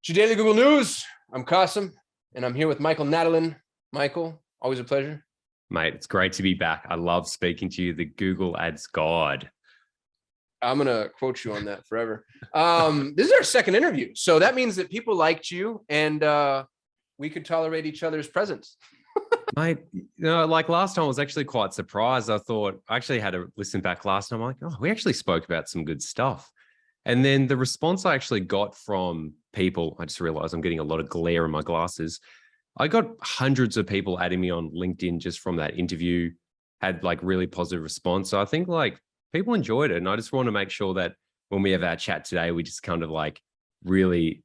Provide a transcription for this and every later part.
It's your daily Google News. I'm Kasim, and I'm here with Michael Nadalin. Michael, always a pleasure. Mate, it's great to be back. I love speaking to you, the Google Ads God. I'm going to quote you on that forever. This is our second interview. So that means that people liked you and we could tolerate each other's presence. Mate, like last time I was actually quite surprised. I actually had to listen back last time. I'm like, oh, we actually spoke about some good stuff. And then the response I actually got from people, I just realized I'm getting a lot of glare in my glasses. I got hundreds of people adding me on LinkedIn just from that interview, had like really positive response. So I think like people enjoyed it. And I just want to make sure that when we have our chat today, we just kind of like really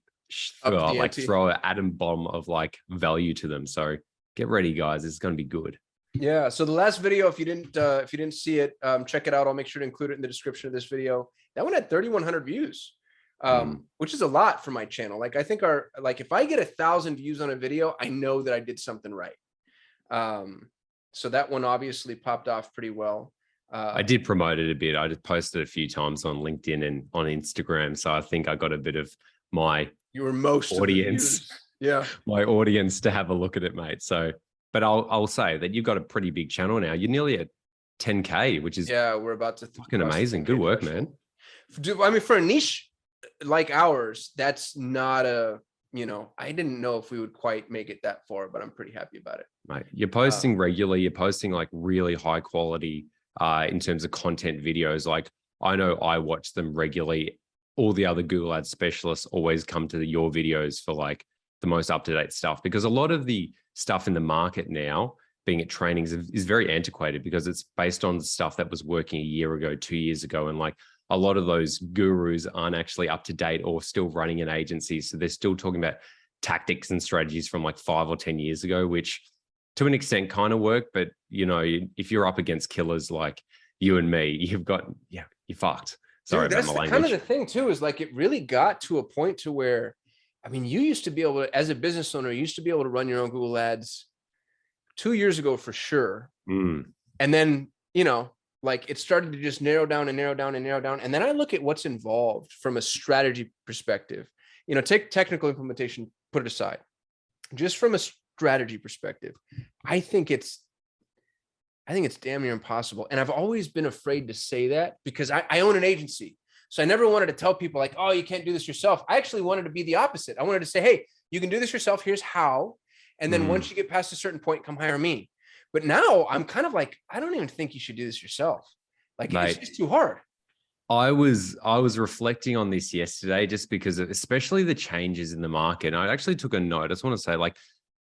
throw an atom bomb of like value to them. So get ready, guys. It's going to be good. Yeah. So the last video, if you didn't see it, check it out. I'll make sure to include it in the description of this video. That one had 3,100 views, which is a lot for my channel. Like I think if I get 1,000 views on a video, I know that I did something right. So that one obviously popped off pretty well. I did promote it a bit. I just posted a few times on LinkedIn and on Instagram. So I think I got a bit of my audience. Yeah. My audience to have a look at it, mate. So, but I'll say that you've got a pretty big channel now. You're nearly at 10K, which is we're about to fucking amazing. Good work, man. I mean, for a niche like ours, that's not I didn't know if we would quite make it that far, but I'm pretty happy about it. Mate, you're posting regularly. You're posting like really high quality in terms of content videos. Like I know I watch them regularly. All the other Google Ads specialists always come to your videos for like the most up-to-date stuff, because a lot of the stuff in the market now, being at trainings, is very antiquated because it's based on stuff that was working a year ago, 2 years ago. And like a lot of those gurus aren't actually up to date or still running an agency. So they're still talking about tactics and strategies from like 5 or 10 years ago, which to an extent kind of work. But, if you're up against killers like you and me, you're fucked. Sorry about my language. Kind of the thing too, is like, it really got to a point to where, I mean, you used to be able to, as a business owner, you used to be able to run your own Google Ads 2 years ago for sure. And then, like it started to just narrow down and narrow down and narrow down. And then I look at what's involved from a strategy perspective. Take technical implementation, put it aside. Just from a strategy perspective, I think it's damn near impossible. And I've always been afraid to say that because I own an agency. So I never wanted to tell people like, oh, you can't do this yourself. I actually wanted to be the opposite. I wanted to say, hey, you can do this yourself. Here's how. And then once you get past a certain point, come hire me. But now I'm kind of like, I don't even think you should do this yourself. Like, mate, it's just too hard. I was reflecting on this yesterday just because of especially the changes in the market. And I actually took a note. I just want to say, like,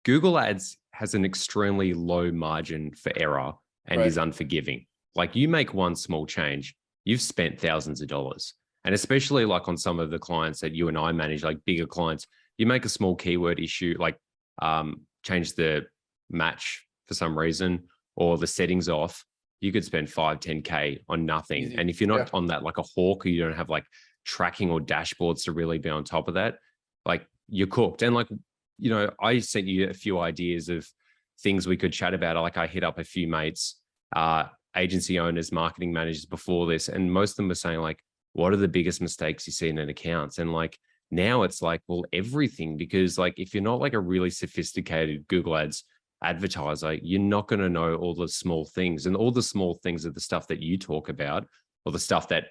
Google Ads has an extremely low margin for error and is unforgiving. Like, you make one small change, you've spent thousands of dollars. And especially like on some of the clients that you and I manage, like bigger clients, you make a small keyword issue, like change the match for some reason or the settings off, you could spend 5, 10K on nothing. Easy. And if you're not on that like a hawk, or you don't have like tracking or dashboards to really be on top of that, like you're cooked. And like, I sent you a few ideas of things we could chat about. Like I hit up a few mates, agency owners, marketing managers before this, and most of them were saying like, what are the biggest mistakes you see in an accounts? And like, now it's like, well, everything, because like, if you're not like a really sophisticated Google Ads advertiser, you're not going to know all the small things, and all the small things are the stuff that you talk about, or the stuff that,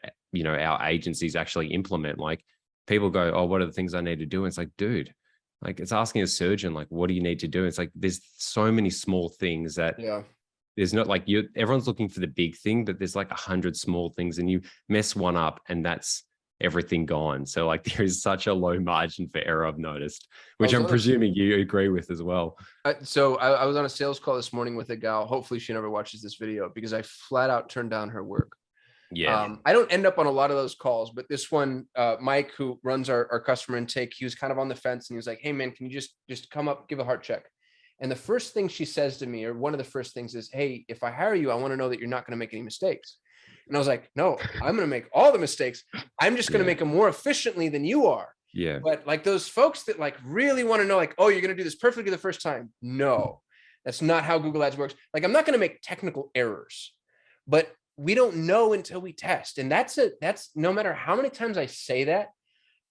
our agencies actually implement. Like people go, oh, what are the things I need to do? And it's like, dude, like it's asking a surgeon, like, what do you need to do? It's like, there's so many small things that there's not like everyone's looking for the big thing, but there's like 100 small things, and you mess one up and that's everything gone. So like there is such a low margin for error, I've noticed, which I'm presuming you agree with as well. So I was on a sales call this morning with a gal. Hopefully she never watches this video because I flat out turned down her work. Yeah. I don't end up on a lot of those calls, but this one, Mike, who runs our customer intake, he was kind of on the fence and he was like, hey man, can you just come up, give a heart check? And the first thing she says to me, or one of the first things is, hey, if I hire you, I want to know that you're not going to make any mistakes. And I was like, no, I'm going to make all the mistakes. I'm just going to make them more efficiently than you are. Yeah. But like those folks that like really want to know, like, oh, you're going to do this perfectly the first time. No, that's not how Google Ads works. Like, I'm not going to make technical errors, but we don't know until we test. And that's no matter how many times I say that,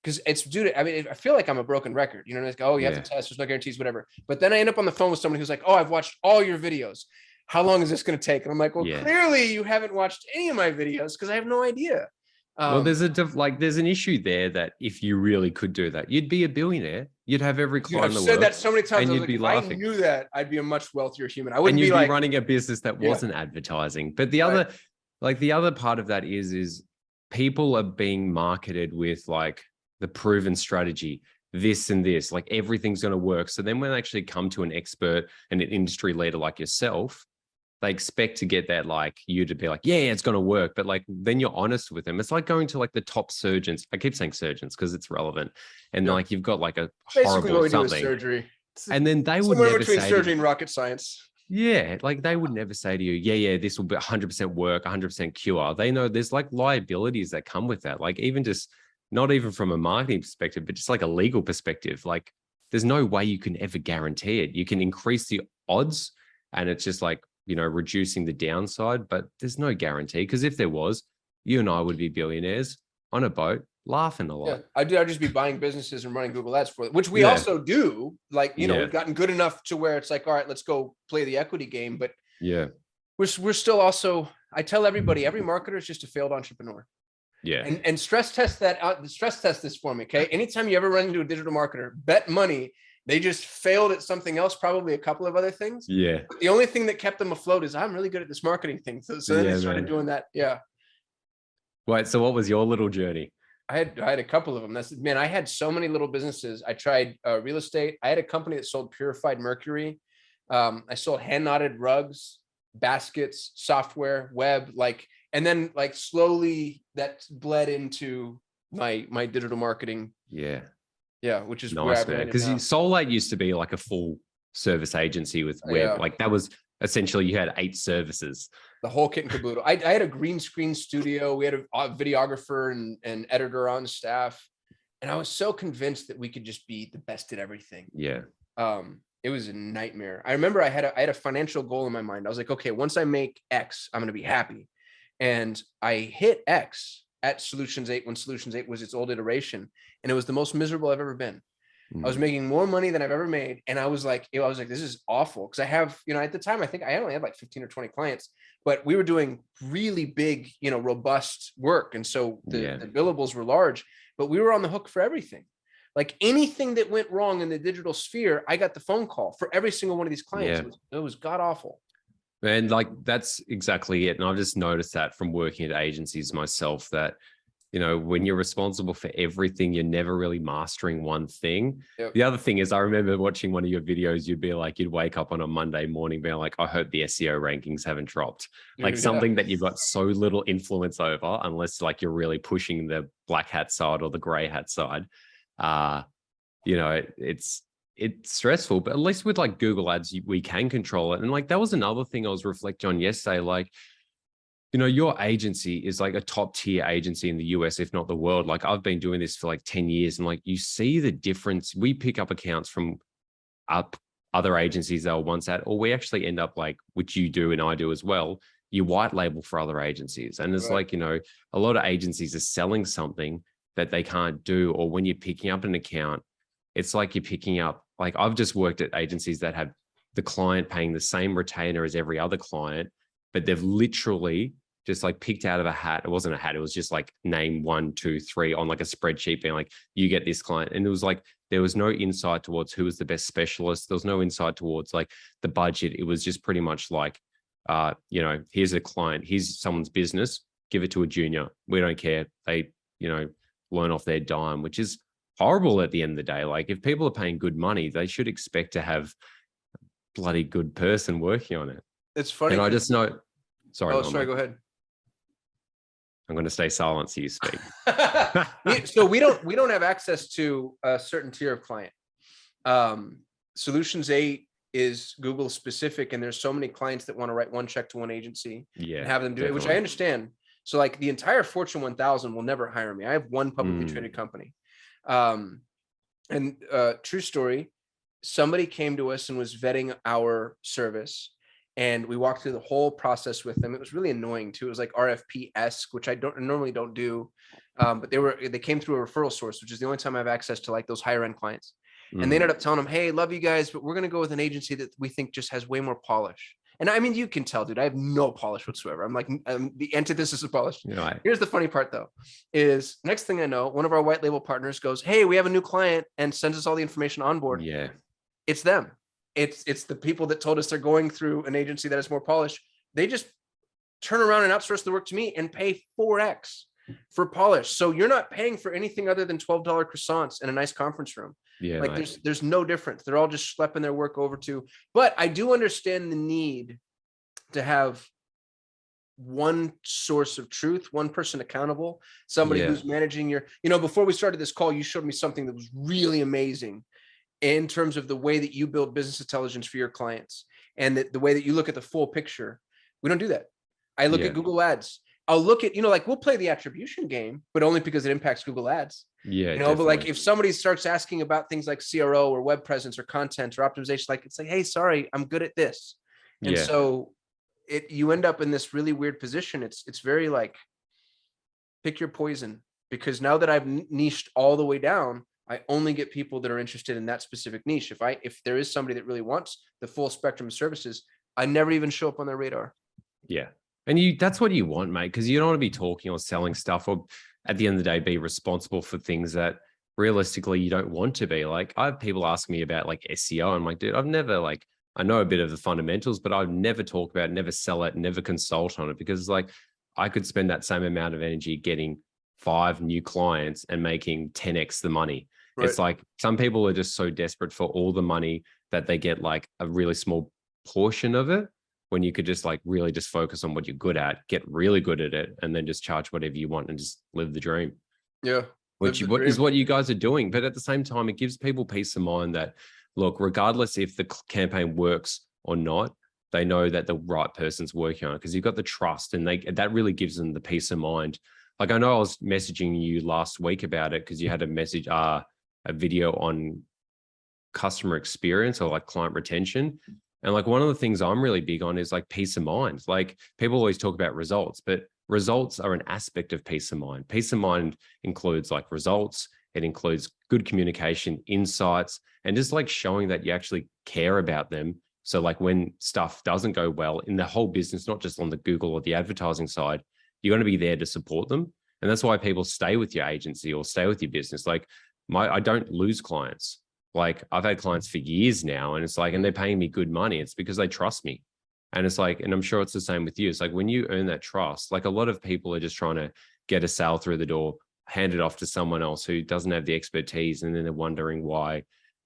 because it's dude. I mean, I feel like I'm a broken record. You know, like, oh, you have to test. There's no guarantees, whatever. But then I end up on the phone with somebody who's like, oh, I've watched all your videos. How long is this going to take? And I'm like, well, clearly you haven't watched any of my videos because I have no idea. Well, there's there's an issue there that if you really could do that, you'd be a billionaire. You'd have every client in the world. I've said that so many times. And I was you'd like, be if laughing. I knew that, I'd be a much wealthier human. I wouldn't and you'd be like running a business that wasn't advertising. But the other, like the other part of that is people are being marketed with like the proven strategy, this and this, like everything's going to work. So then when they actually come to an expert and an industry leader like yourself, they expect to get that, like you to be like, yeah, it's going to work. But like, then you're honest with them. It's like going to like the top surgeons. I keep saying surgeons because it's relevant. And like, you've got like a basically horrible what we do is something. surgery. And then they would somewhere never between say surgery and rocket science. Yeah, like they would never say to you, yeah, this will be 100% work, 100% cure. They know there's like liabilities that come with that. Like even just not even from a marketing perspective, but just like a legal perspective. Like there's no way you can ever guarantee it. You can increase the odds and it's just like, you know, reducing the downside, but there's no guarantee. Because if there was, you and I would be billionaires on a boat laughing a lot. Yeah, I'd just be buying businesses and running Google Ads for it, which we also do. Like, you know, we've gotten good enough to where it's like, all right, let's go play the equity game. But we're still also, I tell everybody, every marketer is just a failed entrepreneur. Yeah. And stress test that out, stress test this for me. Okay. Anytime you ever run into a digital marketer, bet money they just failed at something else, probably a couple of other things. Yeah. But the only thing that kept them afloat is I'm really good at this marketing thing. So then they started doing that. Yeah. Right. So what was your little journey? I had a couple of them. I had so many little businesses. I tried real estate. I had a company that sold purified mercury. I sold hand knotted rugs, baskets, software, web, and then slowly that bled into my digital marketing. Yeah. Yeah. Which is nice, man. Because Soulate used to be like a full service agency with web. Like that was essentially you had 8 services. The whole kit and caboodle. I had a green screen studio. We had a videographer and editor on staff. And I was so convinced that we could just be the best at everything. Yeah. It was a nightmare. I remember I had a financial goal in my mind. I was like, okay, once I make X, I'm going to be happy. And I hit X at Solutions 8 when Solutions 8 was its old iteration. And it was the most miserable I've ever been. I was making more money than I've ever made. And I was like, this is awful. Cause I have, at the time, I think I only had like 15 or 20 clients, but we were doing really big, robust work. And so the billables were large, but we were on the hook for everything. Like anything that went wrong in the digital sphere, I got the phone call for every single one of these clients. It was god awful. And that's exactly it. And I've just noticed that from working at agencies myself that, when you're responsible for everything, you're never really mastering one thing. Yep. The other thing is, I remember watching one of your videos, you'd wake up on a Monday morning being like, I hope the SEO rankings haven't dropped. Like something that you've got so little influence over, unless you're really pushing the black hat side or the gray hat side. It's stressful, but at least with Google Ads, we can control it. And that was another thing I was reflecting on yesterday. Your agency is a top tier agency in the US, if not the world. I've been doing this for 10 years and you see the difference. We pick up accounts from other agencies that were once at, or we actually end up which you do and I do as well. You white label for other agencies. And it's a lot of agencies are selling something that they can't do. Or when you're picking up an account, it's you're picking up, I've just worked at agencies that have the client paying the same retainer as every other client, but they've literally just picked out of a hat. It wasn't a hat. It was just name 1, 2, 3 on a spreadsheet being you get this client. And it was there was no insight towards who was the best specialist. There was no insight towards the budget. It was just pretty much here's a client, here's someone's business, give it to a junior. We don't care. They, learn off their dime, which is horrible at the end of the day. If people are paying good money, they should expect to have a bloody good person working on it. It's funny. And I just know, sorry. Oh, sorry, go ahead. I'm going to stay silent so you speak. So we don't have access to a certain tier of client. Solutions 8 is Google specific, and there's so many clients that want to write one check to one agency and have them do it, which I understand. So the entire Fortune 1000 will never hire me. I have one publicly traded company. True story, somebody came to us and was vetting our service. And we walked through the whole process with them. It was really annoying too. It was RFP-esque, which I normally don't do. but they came through a referral source, which is the only time I have access to like those higher end clients. And they ended up telling them, hey, love you guys, but we're going to go with an agency that we think just has way more polish. And I mean, you can tell, dude, I have no polish whatsoever. I'm like the antithesis of polish. Right. Here's the funny part, though, is next thing I know, one of our white label partners goes, hey, we have a new client, and sends us all the information on board. Yeah. It's them. It's the people that told us they're going through an agency that has more polish. They just turn around and outsource the work to me and pay 4x for polish. So you're not paying for anything other than $12 croissants and a nice conference room. Yeah. Like there's no difference. They're all just schlepping their work over to, but I do understand the need to have one source of truth, one person accountable, somebody who's managing your, before we started this call, you showed me something that was really amazing in terms of the way that you build business intelligence for your clients and the way that you look at the full picture. We don't do that. I look at Google Ads. I'll look at, like we'll play the attribution game, but only because it impacts Google Ads. Yeah. But like if somebody starts asking about things like CRO or web presence or content or optimization, like it's like, hey, sorry, I'm good at this. And so you end up in this really weird position. It's very like, pick your poison, because now that I've niched all the way down, I only get people that are interested in that specific niche. If there is somebody that really wants the full spectrum of services, I never even show up on their radar. Yeah. And that's what you want, mate, because you don't want to be talking or selling stuff, or at the end of the day, be responsible for things that realistically you don't want to be. Like I have people ask me about like SEO. I'm like, dude, I've never I know a bit of the fundamentals, but I've never talk about it, never sell it, never consult on it, because like I could spend that same amount of energy getting 5 new clients and making 10x the money. Right. It's like some people are just so desperate for all the money that they get like a really small portion of it, when you could just like really just focus on what you're good at, get really good at it, and then just charge whatever you want and just live the dream. Yeah. Which is what you guys are doing. But at the same time, it gives people peace of mind that, look, regardless if the campaign works or not, they know that the right person's working on it, because you've got the trust, and that really gives them the peace of mind. Like I know I was messaging you last week about it because you had a video on customer experience or like client retention. And like one of the things I'm really big on is like peace of mind. Like people always talk about results, but results are an aspect of peace of mind. Peace of mind includes like results. It includes good communication, insights, and just like showing that you actually care about them. So like when stuff doesn't go well in the whole business, not just on the Google or the advertising side, you're going to be there to support them. And that's why people stay with your agency or stay with your business. Like I don't lose clients. Like I've had clients for years now, and it's like, and they're paying me good money. It's because they trust me. And it's like, and I'm sure it's the same with you. It's like when you earn that trust, like a lot of people are just trying to get a sale through the door, hand it off to someone else who doesn't have the expertise. And then they're wondering why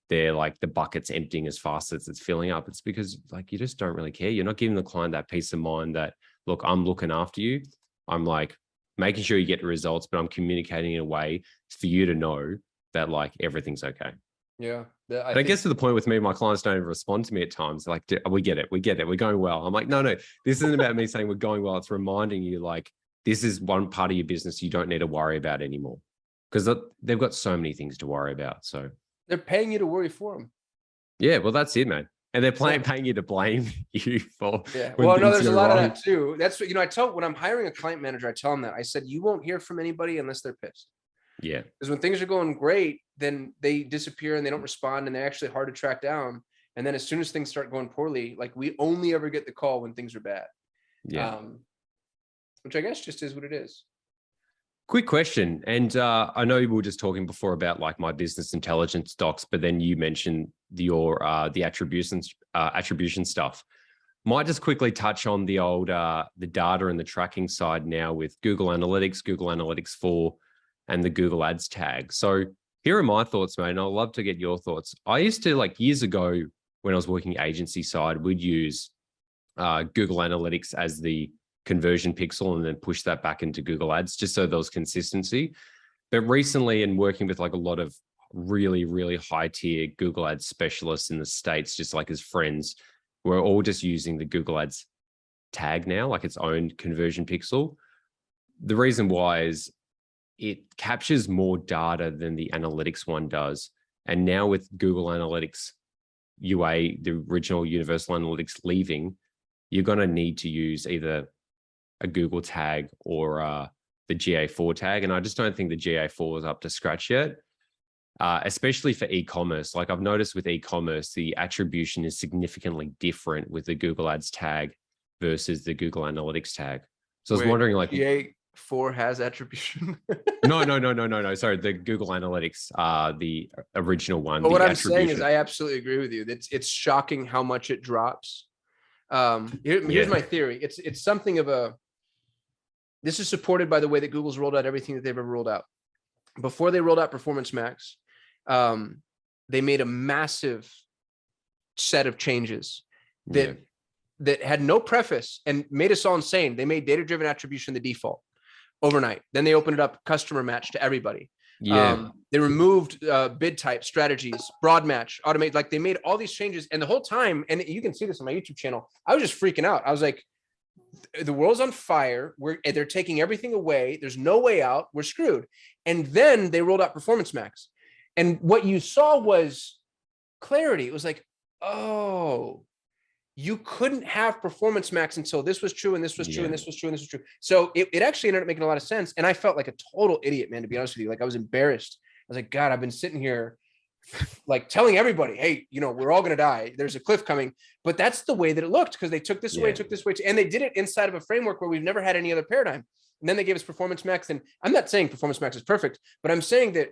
they're like the bucket's emptying as fast as it's filling up. It's because like, you just don't really care. You're not giving the client that peace of mind that, look, I'm looking after you. I'm like making sure you get the results, but I'm communicating in a way for you to know that like everything's okay. Yeah. I guess to the point with me, my clients don't even respond to me at times. Like, we get it. We're going well. I'm like, no, this isn't about me saying we're going well. It's reminding you like, this is one part of your business you don't need to worry about anymore, because they've got so many things to worry about. So they're paying you to worry for them. Yeah, well, that's it, man. And they're paying you to blame you for. Yeah. Well, no, there's a lot of that too. That's what, I tell, when I'm hiring a client manager, I tell them that. I said, you won't hear from anybody unless they're pissed. Yeah. Because when things are going great, then they disappear and they don't respond, and they're actually hard to track down. And then as soon as things start going poorly, like we only ever get the call when things are bad. Yeah. Which I guess just is what it is. Quick question. And I know we were just talking before about like my business intelligence docs, but then you mentioned the attribution stuff. Might just quickly touch on the old the data and the tracking side now with Google Analytics, Google Analytics 4, and the Google Ads tag. So here are my thoughts, mate, and I'd love to get your thoughts. I used to, like years ago when I was working agency side, we'd use Google Analytics as the conversion pixel and then push that back into Google Ads just so there was consistency. But recently, in working with like a lot of really, really high tier Google Ads specialists in the States, just like as friends, we're all just using the Google Ads tag now, like its own conversion pixel. The reason why is it captures more data than the analytics one does. And now with Google Analytics UA, the original Universal Analytics leaving, you're going to need to use either a Google tag or the GA4 tag. And I just don't think the GA4 is up to scratch yet, especially for e-commerce. Like I've noticed with e-commerce, the attribution is significantly different with the Google Ads tag versus the Google Analytics tag. So I was wondering, like, GA4 has attribution. No. Sorry, the Google Analytics, the original one. But what I'm saying is, I absolutely agree with you. It's shocking how much it drops. Here's my theory. It's something of a. This is supported by the way that Google's rolled out everything that they've ever rolled out. Before they rolled out Performance Max, they made a massive set of changes that had no preface and made us all insane. They made data-driven attribution the default overnight. Then they opened it up customer match to everybody. They removed bid type strategies, broad match, automate. Like they made all these changes, and the whole time, and you can see this on my YouTube channel, I was just freaking out. I was like, the world's on fire. They're taking everything away. There's no way out. We're screwed. And then they rolled out Performance Max. And what you saw was clarity. It was like, oh, you couldn't have Performance Max until this was true, and this was true, and this was true, and this was true. So it actually ended up making a lot of sense. And I felt like a total idiot, man, to be honest with you. Like I was embarrassed. I was like, God, I've been sitting here like telling everybody, hey, we're all going to die. There's a cliff coming. But that's the way that it looked, because they took this away, took this away. And they did it inside of a framework where we've never had any other paradigm. And then they gave us Performance Max. And I'm not saying Performance Max is perfect, but I'm saying that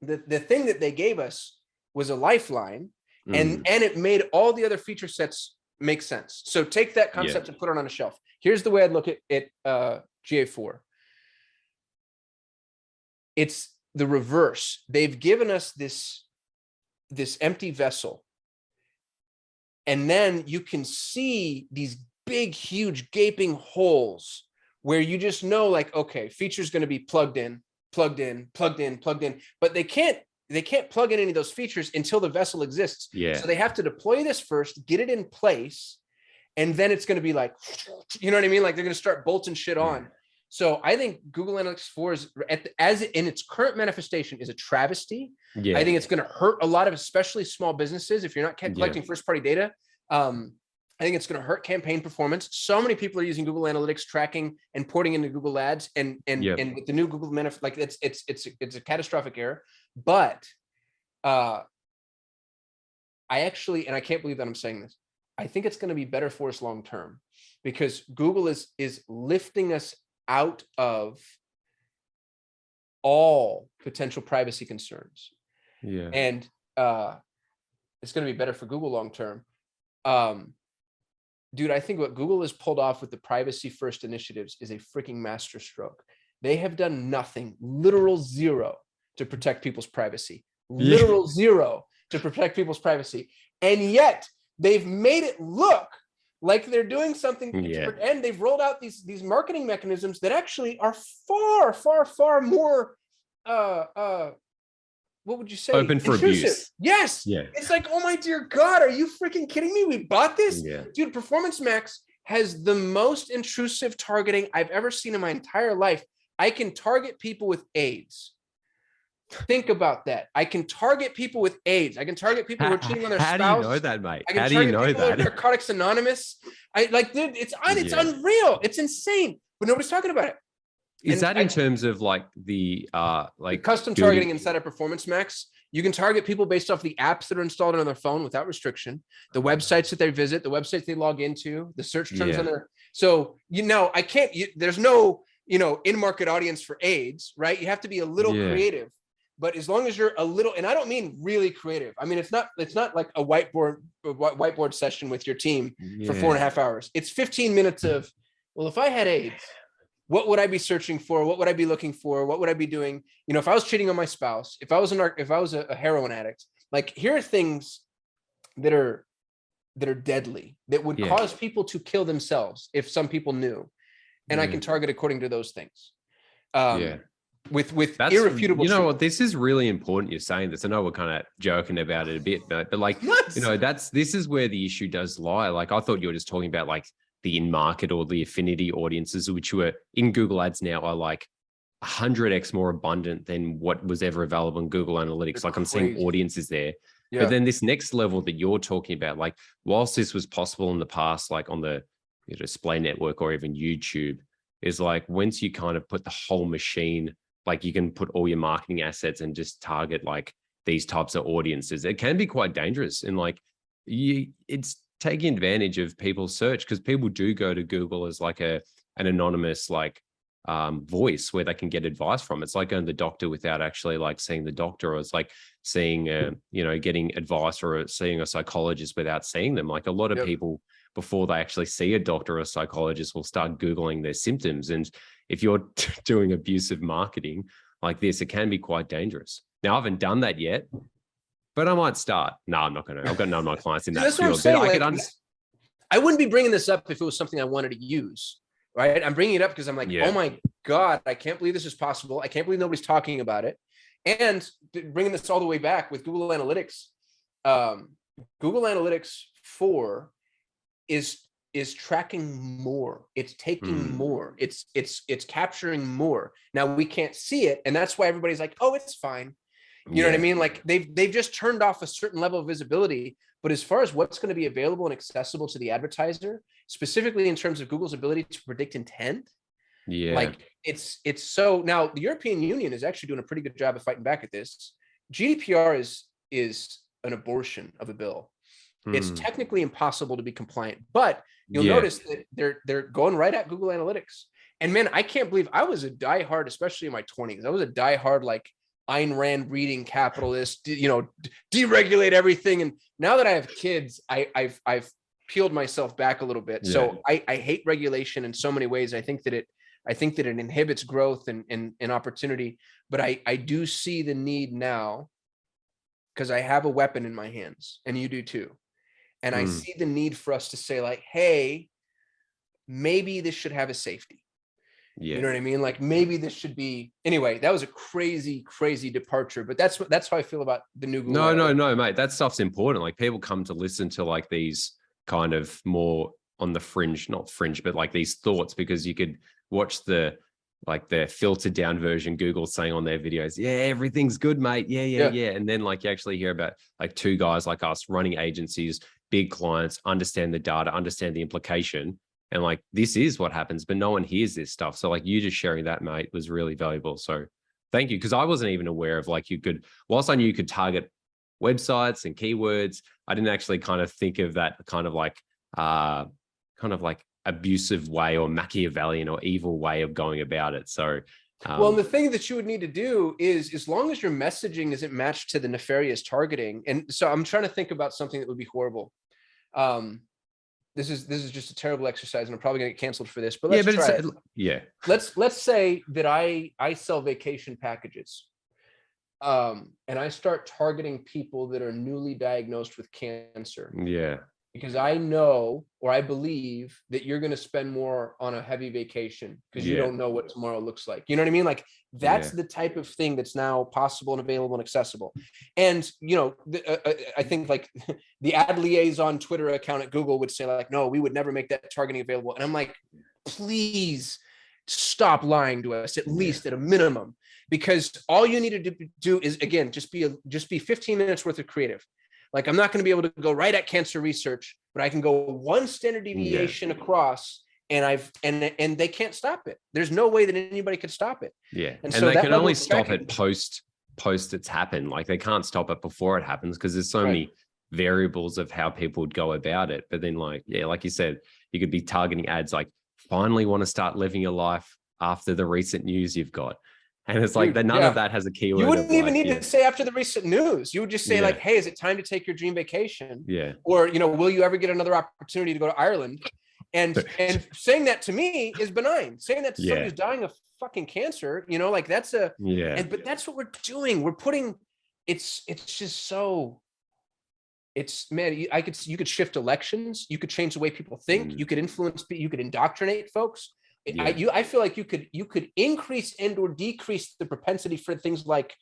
the thing that they gave us was a lifeline, and it made all the other feature sets make sense. So take that concept and put it on a shelf. Here's the way I'd look at GA4. It's the reverse. They've given us this empty vessel, and then you can see these big, huge, gaping holes where you just know, like, okay, feature's going to be plugged in, but they can't plug in any of those features until the vessel exists. So they have to deploy this first, get it in place, and then it's going to be like, you know what I mean? Like they're going to start bolting shit on. So I think Google Analytics 4 is, as in its current manifestation, is a travesty. I think it's going to hurt a lot of, especially small businesses, if you're not collecting first-party data. I think it's going to hurt campaign performance. So many people are using Google Analytics tracking and porting into Google Ads, and with the new Google like it's a catastrophic error. But I actually, and I can't believe that I'm saying this, I think it's going to be better for us long term, because Google is lifting us out of all potential privacy concerns. And it's going to be better for Google long term. Dude, I think what Google has pulled off with the privacy first initiatives is a freaking masterstroke. They have done nothing, literal zero, to protect people's privacy. Literal zero to protect people's privacy. And yet they've made it look like they're doing something, and they've rolled out these marketing mechanisms that actually are far, far, far more what would you say? Open for abuse. Yes. It's like, oh my dear God, are you freaking kidding me? We bought this? Dude, Performance Max has the most intrusive targeting I've ever seen in my entire life. I can target people with AIDS. Think about that. I can target people with AIDS. I can target people who are cheating on their spouse. How do you know that, mate? I can target people who are Narcotics Anonymous. Dude, it's unreal. It's insane, but nobody's talking about it. Is that in terms of like the custom targeting inside of Performance Max? You can target people based off the apps that are installed on their phone without restriction, the websites that they visit, the websites they log into, the search terms on their. So I can't. There's no in-market audience for AIDS, right? You have to be a little creative, but as long as you're a little, and I don't mean really creative. I mean it's not like a whiteboard session with your team for 4.5 hours. It's 15 minutes of, well, if I had AIDS, what would I be searching for? What would I be looking for? What would I be doing? If I was cheating on my spouse, if I was a heroin addict, like here are things that are deadly, that would cause people to kill themselves if some people knew. And I can target according to those things. With that's irrefutable. You know what? This is really important. You're saying this. I know we're kind of joking about it a bit, but like, this is where the issue does lie. Like I thought you were just talking about like the in-market or the affinity audiences, which were in Google Ads now are like 100x more abundant than what was ever available in Google Analytics. Like I'm seeing audiences there. But then this next level that you're talking about, like whilst this was possible in the past, like on the display network or even YouTube, is like once you kind of put the whole machine, like you can put all your marketing assets and just target like these types of audiences, it can be quite dangerous. And like it's taking advantage of people's search, because people do go to Google as like an anonymous like voice where they can get advice from. It's like going to the doctor without actually like seeing the doctor, or it's like seeing getting advice, or seeing a psychologist without seeing them. Like a lot of people, before they actually see a doctor or a psychologist, will start Googling their symptoms. And if you're doing abusive marketing like this, it can be quite dangerous. Now, I haven't done that yet, but I might start. No, I'm not going to. I've got none of my clients in that field. But I could understand. I wouldn't be bringing this up if it was something I wanted to use, right? I'm bringing it up because I'm like, oh my God, I can't believe this is possible. I can't believe nobody's talking about it. And bringing this all the way back with Google Analytics, Google Analytics 4 is tracking more. It's taking more. It's capturing more. Now we can't see it, and that's why everybody's like, oh, it's fine. You know what I mean? Like they've just turned off a certain level of visibility. But as far as what's going to be available and accessible to the advertiser, specifically in terms of Google's ability to predict intent, like it's so. Now the European Union is actually doing a pretty good job of fighting back at this. GDPR is an abortion of a bill. It's technically impossible to be compliant, but you'll notice that they're going right at Google Analytics. And man, I can't believe I was a diehard, especially in my 20s. I was a diehard like Ayn Rand reading capitalist, deregulate everything. And now that I have kids, I've peeled myself back a little bit. So I hate regulation in so many ways. I think that it inhibits growth and opportunity. But I do see the need now, because I have a weapon in my hands, and you do too. And I see the need for us to say like, hey, maybe this should have a safety. You know what I mean? Like maybe this should be, anyway, that was a crazy, crazy departure, but that's how I feel about the new Google. No, mate, that stuff's important. Like people come to listen to like these kind of more on the fringe, not fringe, but like these thoughts, because you could watch the filtered down version Google saying on their videos, yeah, everything's good, mate. Yeah. And then like you actually hear about like two guys like us running agencies, big clients, understand the data, understand the implication. And like, this is what happens, but no one hears this stuff. So like you just sharing that, mate, was really valuable. So thank you. Because I wasn't even aware of like whilst I knew you could target websites and keywords, I didn't actually kind of think of that kind of like abusive way or Machiavellian or evil way of going about it. So well, the thing that you would need to do is, as long as your messaging isn't matched to the nefarious targeting. And so I'm trying to think about something that would be horrible. This is just a terrible exercise, and I'm probably gonna get canceled for this, but let's try it. Let's say that I sell vacation packages, and I start targeting people that are newly diagnosed with cancer. Because I know, or I believe, that you're going to spend more on a heavy vacation because you don't know what tomorrow looks like. You know what I mean? Like that's the type of thing that's now possible and available and accessible. And, I think like the ad liaison Twitter account at Google would say like, no, we would never make that targeting available. And I'm like, please stop lying to us, at least at a minimum, because all you need to do is, again, just be 15 minutes worth of creative. Like I'm not going to be able to go right at cancer research, but I can go one standard deviation across, and they can't stop it. There's no way that anybody could stop it. And so they can only stop it post it's happened. Like they can't stop it before it happens, because there's so many variables of how people would go about it. But then like you said, you could be targeting ads like, finally want to start living your life after the recent news you've got. And it's like none of that has a keyword. You wouldn't even need to say after the recent news. You would just say like, hey, is it time to take your dream vacation? Or, will you ever get another opportunity to go to Ireland? And saying that to me is benign. Saying that to somebody who's dying of fucking cancer, like that's but that's what we're doing. We're putting, it's just so, man, you could shift elections. You could change the way people think. You could influence, you could indoctrinate folks. I feel like you could increase and or decrease the propensity for things like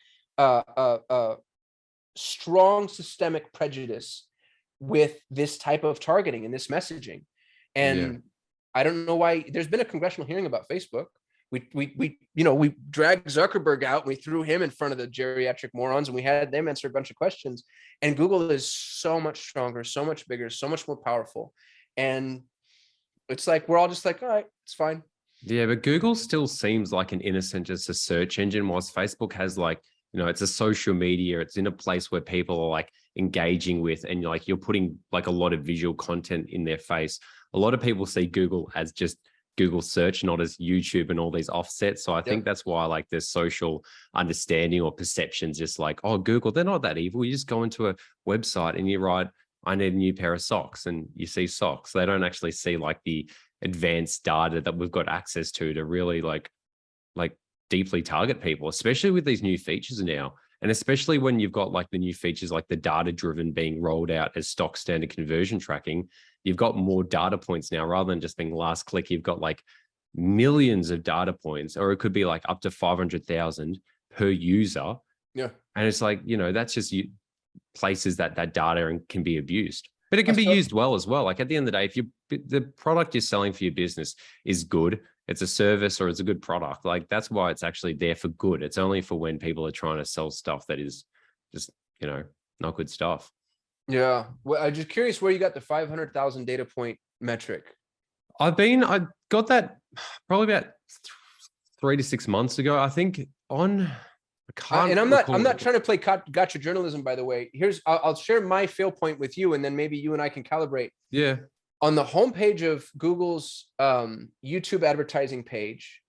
strong systemic prejudice with this type of targeting and this messaging. And I don't know why there's been a congressional hearing about Facebook. We dragged Zuckerberg out and we threw him in front of the geriatric morons, and we had them answer a bunch of questions. And Google is so much stronger, so much bigger, so much more powerful. And it's like, we're all just like, all right, it's fine. Yeah, but Google still seems like an innocent, just a search engine, whilst Facebook has like, it's a social media. It's in a place where people are like engaging with, and you're putting like a lot of visual content in their face. A lot of people see Google as just Google search, not as YouTube and all these offsets. So I think that's why like there's social understanding or perceptions, just like, oh, Google, they're not that evil. You just go into a website and you write, I need a new pair of socks, and you see socks. They don't actually see like the advanced data that we've got access to really like deeply target people, especially with these new features now. And especially when you've got like the new features, like the data driven being rolled out as stock standard conversion tracking, you've got more data points now rather than just being last click. You've got like millions of data points, or it could be like up to 500,000 per user. Yeah. And it's like, that's just places that data can be abused. But it can be used well as well. Like at the end of the day, if the product you're selling for your business is good, it's a service or it's a good product, like that's why it's actually there for good. It's only for when people are trying to sell stuff that is just, not good stuff. Yeah. Well, I'm just curious where you got the 500,000 data point metric. I got that probably about 3 to 6 months ago, I think, on. And I'm not trying to play gotcha journalism, by the way. I'll share my fail point with you, and then maybe you and I can calibrate. Yeah. On the homepage of Google's YouTube advertising page,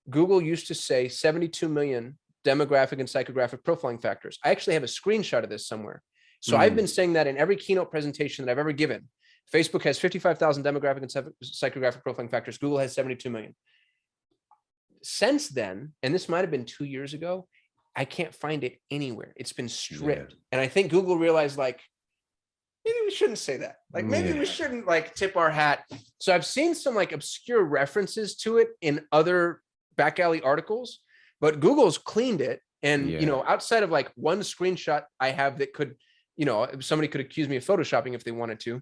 Google used to say 72 million demographic and psychographic profiling factors. I actually have a screenshot of this somewhere. So I've been saying that in every keynote presentation that I've ever given. Facebook has 55,000 demographic and psychographic profiling factors. Google has 72 million. Since then, and this might have been 2 years ago, I can't find it anywhere. It's been stripped. And I think Google realized, like, maybe we shouldn't say that. Like, maybe we shouldn't like tip our hat. So I've seen some like obscure references to it in other back alley articles, but Google's cleaned it. And, outside of like one screenshot I have that could, somebody could accuse me of photoshopping if they wanted to.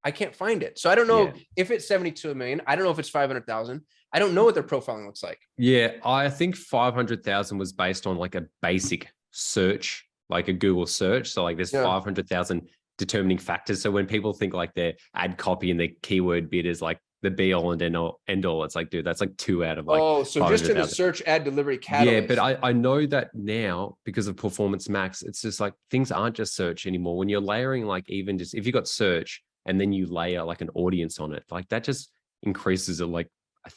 I can't find it. So I don't know if it's 72 million. I don't know if it's 500,000. I don't know what their profiling looks like. Yeah, I think 500,000 was based on like a basic search, like a Google search. So like there's 500,000 determining factors. So when people think like their ad copy and their keyword bid is like the be all and end all, it's like, dude, that's like 2 out of like. Oh, so just in the search ad delivery catalyst. Yeah, but I know that now because of Performance Max, it's just like things aren't just search anymore. When you're layering, like even just if you got search and then you layer like an audience on it, like that just increases it like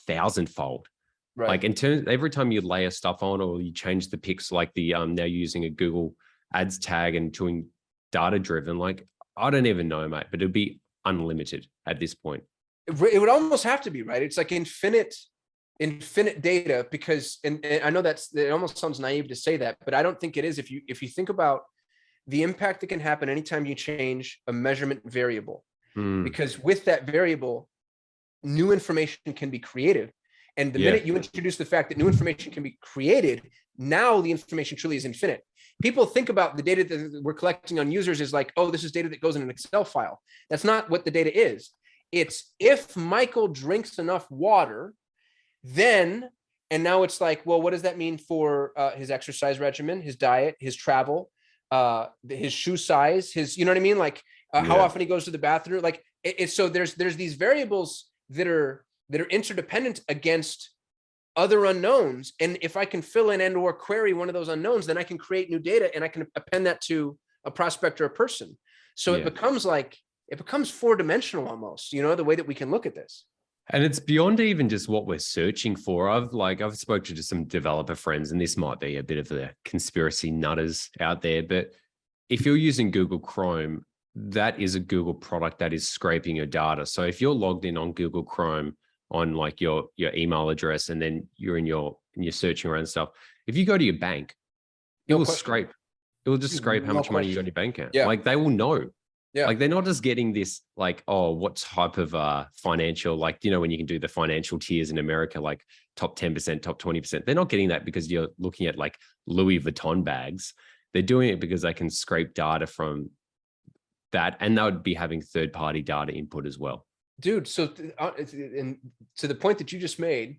1,000-fold. Right. Like in terms, every time you layer stuff on or you change the pixel, like the now using a Google Ads tag and doing data driven, like I don't even know, mate, but it'd be unlimited at this point. It would almost have to be, right? It's like infinite data, because and I know it almost sounds naive to say that, but I don't think it is. If you think about the impact that can happen anytime you change a measurement variable, because with that variable, new information can be created. And the minute you introduce the fact that new information can be created, now the information truly is infinite. People think about the data that we're collecting on users is like, oh, this is data that goes in an Excel file. That's not what the data is. It's if Michael drinks enough water, then, and now it's like, well, what does that mean for his exercise regimen, his diet, his travel, his shoe size, his, you know what I mean? Like how often he goes to the bathroom. Like so there's these variables that are interdependent against other unknowns. And if I can fill in and or query one of those unknowns, then I can create new data and I can append that to a prospect or a person. So it becomes 4-dimensional almost, the way that we can look at this. And it's beyond even just what we're searching for. I've spoken to some developer friends, and this might be a bit of the conspiracy nutters out there, but if you're using Google Chrome, that is a Google product that is scraping your data. So if you're logged in on Google Chrome on like your email address, and then you're searching around stuff, if you go to your bank, it will just scrape how much money you got in your bank account. Yeah. Like they will know. Yeah. Like they're not just getting this like, oh, what type of financial, like, when you can do the financial tiers in America, like top 10%, top 20%, they're not getting that because you're looking at like Louis Vuitton bags. They're doing it because they can scrape data from that, and they would be having third-party data input as well. Dude, so and to the point that you just made,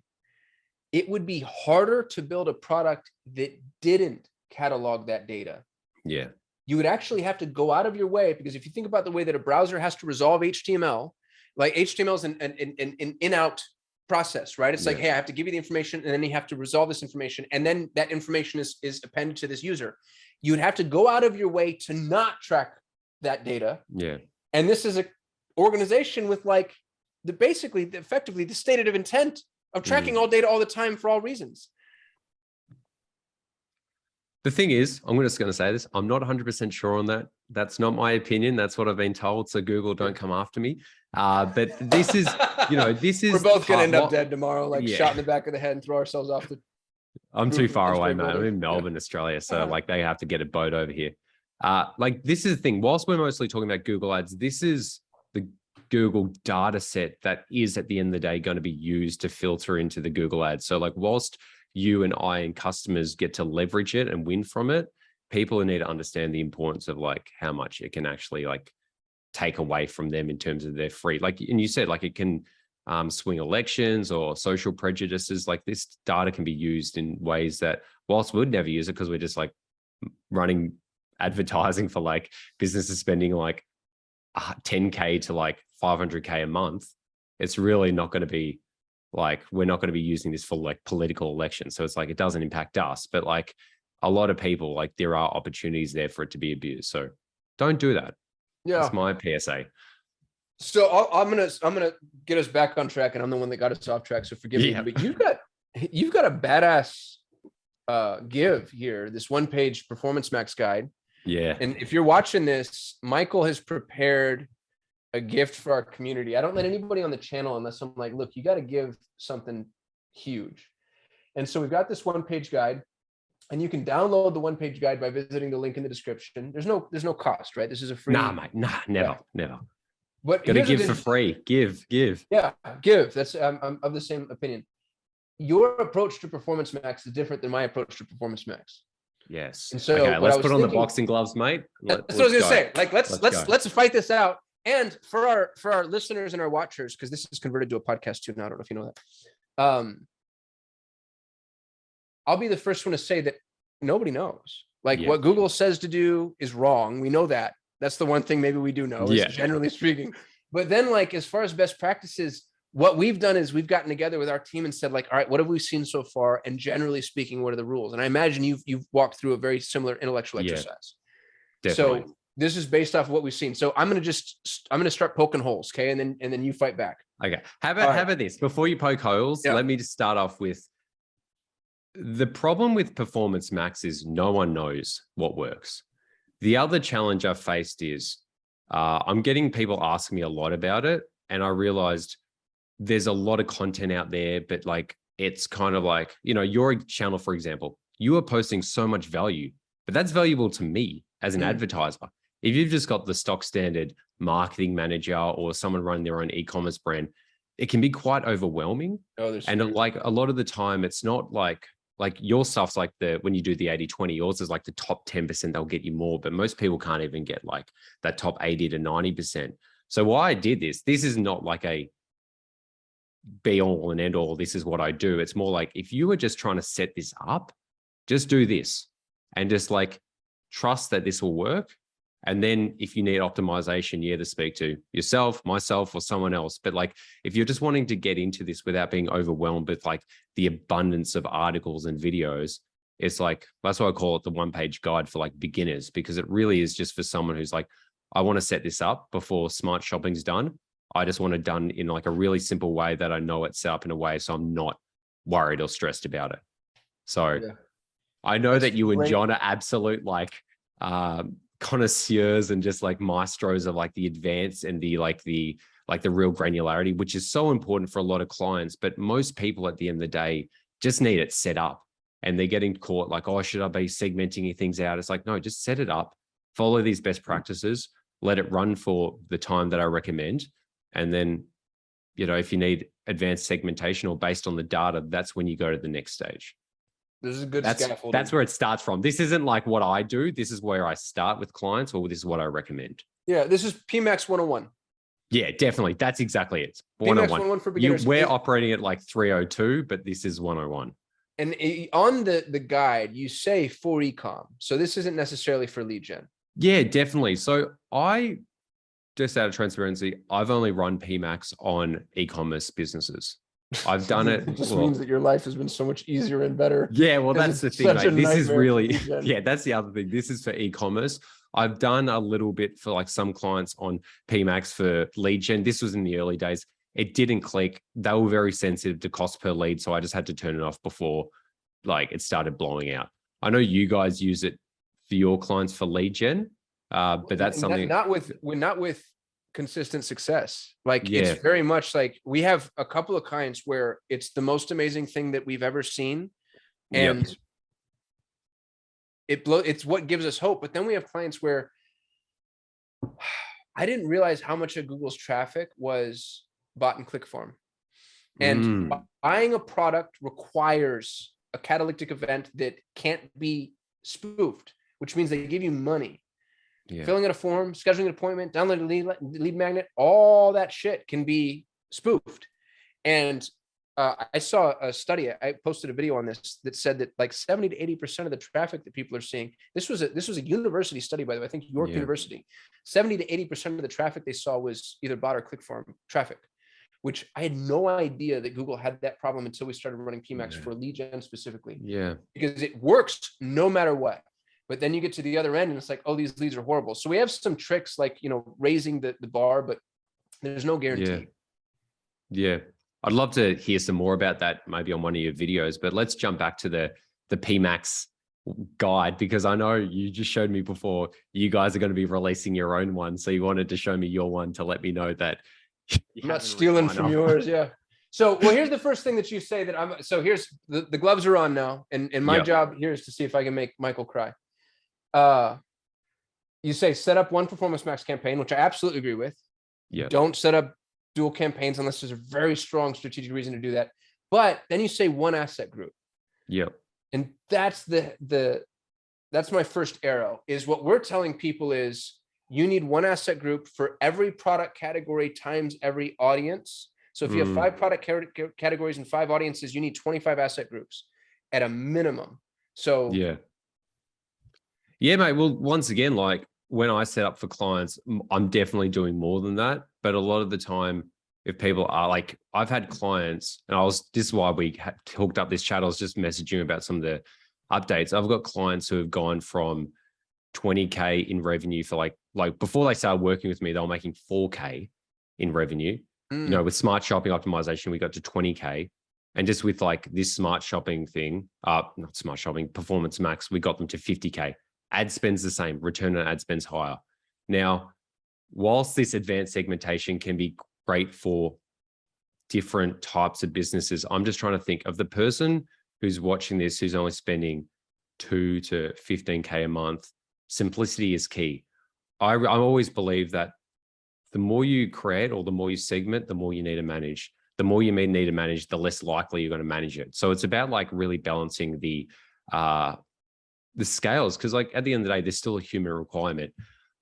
it would be harder to build a product that didn't catalog that data. Yeah. You would actually have to go out of your way, because if you think about the way that a browser has to resolve HTML, like HTML is an in-out process, right? It's like, hey, I have to give you the information, and then you have to resolve this information, and then that information is appended to this user. You would have to go out of your way to not track that data. Yeah. And this is a organization with like effectively the stated of intent of tracking all data all the time for all reasons. The thing is, I'm just going to say this. I'm not 100% sure on that. That's not my opinion. That's what I've been told. So Google, don't come after me. But this is, this is. We're both going to end up dead tomorrow, like shot in the back of the head and throw ourselves off the. I'm too far away, man. I'm in Melbourne, Australia. So like they have to get a boat over here. Like this is the thing. Whilst we're mostly talking about Google Ads, this is the Google data set that is at the end of the day going to be used to filter into the Google Ads. So like whilst you and I and customers get to leverage it and win from it, people need to understand the importance of like how much it can actually like take away from them in terms of their free, like, and you said like it can swing elections or social prejudices. Like this data can be used in ways that whilst we'd never use it because we're just like running advertising for like businesses spending like 10K to like 500K a month, it's really not going to be like, we're not going to be using this for like political elections. So it's like, it doesn't impact us, but like a lot of people, like there are opportunities there for it to be abused. So don't do that. Yeah. That's my PSA. So I'm gonna get us back on track, and I'm the one that got us off track. So forgive me, but you've got a badass give here, this 1-page Performance Max guide. Yeah. And if you're watching this, Michael has prepared a gift for our community. I don't let anybody on the channel unless I'm like, look, you got to give something huge. And so we've got this 1-page guide, and you can download the 1-page guide by visiting the link in the description. There's no cost, right? This is a free. Nah, mate. Nah, never. But gotta give for free. Give. Yeah, give. That's I'm of the same opinion. Your approach to Performance Max is different than my approach to Performance Max. Yes. And so okay, let's put on the boxing gloves, mate. That's what I was gonna say. Like let's fight this out. And for our listeners and our watchers, because this is converted to a podcast too now. I don't know if you know that. I'll be the first one to say that nobody knows. Like what Google says to do is wrong. We know that. That's the one thing maybe we do know, is generally speaking. But then like as far as best practices, what we've done is we've gotten together with our team and said like, all right, what have we seen so far? And generally speaking, what are the rules? And I imagine you've walked through a very similar intellectual exercise. Definitely. So this is based off of what we've seen. So I'm going to start poking holes. Okay. And then you fight back. Okay. How about this? Before you poke holes, let me just start off with the problem with Performance Max is no one knows what works. The other challenge I've faced is I'm getting people asking me a lot about it. And I realized there's a lot of content out there, but like, it's kind of like, your channel, for example, you are posting so much value, but that's valuable to me as an advertiser. If you've just got the stock standard marketing manager or someone running their own e-commerce brand, it can be quite overwhelming. And like a lot of the time, it's not like your stuff's like when you do the 80-20, yours is like the top 10%, they'll get you more, but most people can't even get like that top 80 to 90%. So why I did this is not like a be all and end all. This is what I do. It's more like, if you were just trying to set this up, just do this and just like trust that this will work. And then if you need optimization, you either speak to yourself, myself, or someone else. But like, if you're just wanting to get into this without being overwhelmed with like the abundance of articles and videos, it's like, that's why I call it the 1-page guide for like beginners, because it really is just for someone who's like, I want to set this up before smart shopping's done. I just want it done in like a really simple way that I know it's set up in a way so I'm not worried or stressed about it. So I know that you and John are absolute like connoisseurs and just like maestros of like the advanced and the real granularity, which is so important for a lot of clients. But most people at the end of the day just need it set up, and they're getting caught like, oh, should I be segmenting things out? It's like, no, just set it up, follow these best practices, let it run for the time that I recommend. And then, if you need advanced segmentation or based on the data, that's when you go to the next stage. This is a good scaffolding. That's where it starts from. This isn't like what I do. This is where I start with clients, or this is what I recommend. Yeah, this is PMax 101. Yeah, definitely. That's exactly it. PMax 101 for beginners. We're operating at like 302, but this is 101. And on the guide, you say for e-com. So this isn't necessarily for lead gen. Yeah, definitely. So just out of transparency, I've only run PMax on e-commerce businesses. I've done it. It just Well, means that your life has been so much easier and better. yeah, well, 'Cause that's the it's thing, such a mate. This is nightmare for really, lead gen. yeah, that's the other thing. This is for e-commerce. I've done a little bit for like some clients on PMax for lead gen. This was in the early days. It didn't click. They were very sensitive to cost per lead. So I just had to turn it off before like it started blowing out. I know you guys use it for your clients for lead gen, but that's something. not with consistent success. Like Yeah. it's very much like we have a couple of clients where it's the most amazing thing that we've ever seen, and it's what gives us hope. But then we have clients where I didn't realize how much of Google's traffic was bot and click farm, and buying a product requires a catalytic event that can't be spoofed, which means they give you money. Filling out a form, scheduling an appointment, downloading a lead magnet, all that shit can be spoofed. And I saw a study, I posted a video on this that said that like 70 to 80% of the traffic that people are seeing, this was a university study, by the way, I think York University, 70 to 80% of the traffic they saw was either bot or click farm traffic, which I had no idea that Google had that problem until we started running PMax for lead gen specifically. Yeah. Because it works no matter what. But then you get to the other end and it's like, oh, these leads are horrible. So we have some tricks like, raising the bar, but there's no guarantee. Yeah. I'd love to hear some more about that maybe on one of your videos, but let's jump back to the PMax guide, because I know you just showed me before you guys are going to be releasing your own one. So you wanted to show me your one to let me know that I'm not stealing from yours. Yeah. So, well, here's the first thing that you say that so here's the gloves are on now. And my job here is to see if I can make Michael cry. You say set up one Performance Max campaign, which I absolutely agree with. Yeah. Don't set up dual campaigns unless there's a very strong strategic reason to do that. But then you say one asset group. Yep. And that's that's my first arrow, is what we're telling people is you need one asset group for every product category times every audience. So if you have 5 product categories and 5 audiences, you need 25 asset groups at a minimum. So yeah, mate. Well, once again, like when I set up for clients, I'm definitely doing more than that. But a lot of the time, if people are like, I've had clients, and this is why we hooked up this chat. I was just messaging about some of the updates. I've got clients who have gone from 20K in revenue for like before they started working with me, they were making 4K in revenue. With smart shopping optimization, we got to 20K. And just with like this smart shopping thing, not smart shopping, Performance Max, we got them to 50K. Ad spend's the same, return on ad spend's higher. Now, whilst this advanced segmentation can be great for different types of businesses, I'm just trying to think of the person who's watching this, who's only spending 2 to 15K a month. Simplicity is key. I always believe that the more you create or the more you segment, the more you need to manage. The more you need to manage, the less likely you're going to manage it. So it's about like really balancing the scales, because like at the end of the day, there's still a human requirement.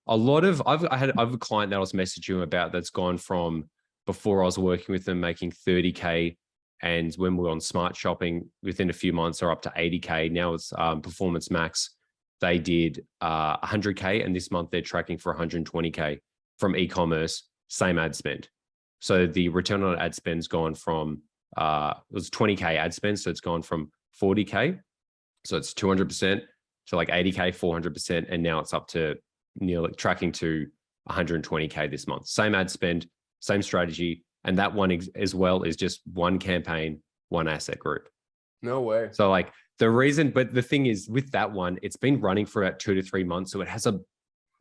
I've a client that I was messaging about that's gone from, before I was working with them, making 30K, and when we were on smart shopping, within a few months are up to 80K. Now it's Performance Max. They did 100K, and this month they're tracking for 120K from e-commerce, same ad spend. So the return on ad spend's gone from, it was 20K ad spend, so it's gone from 40K. So it's 200% to like 80K, 400%. And now it's up to nearly tracking to 120K this month. Same ad spend, same strategy. And that one as well is just one campaign, one asset group. No way. So like the reason, but the thing is with that one, it's been running for about 2 to 3 months. So it has an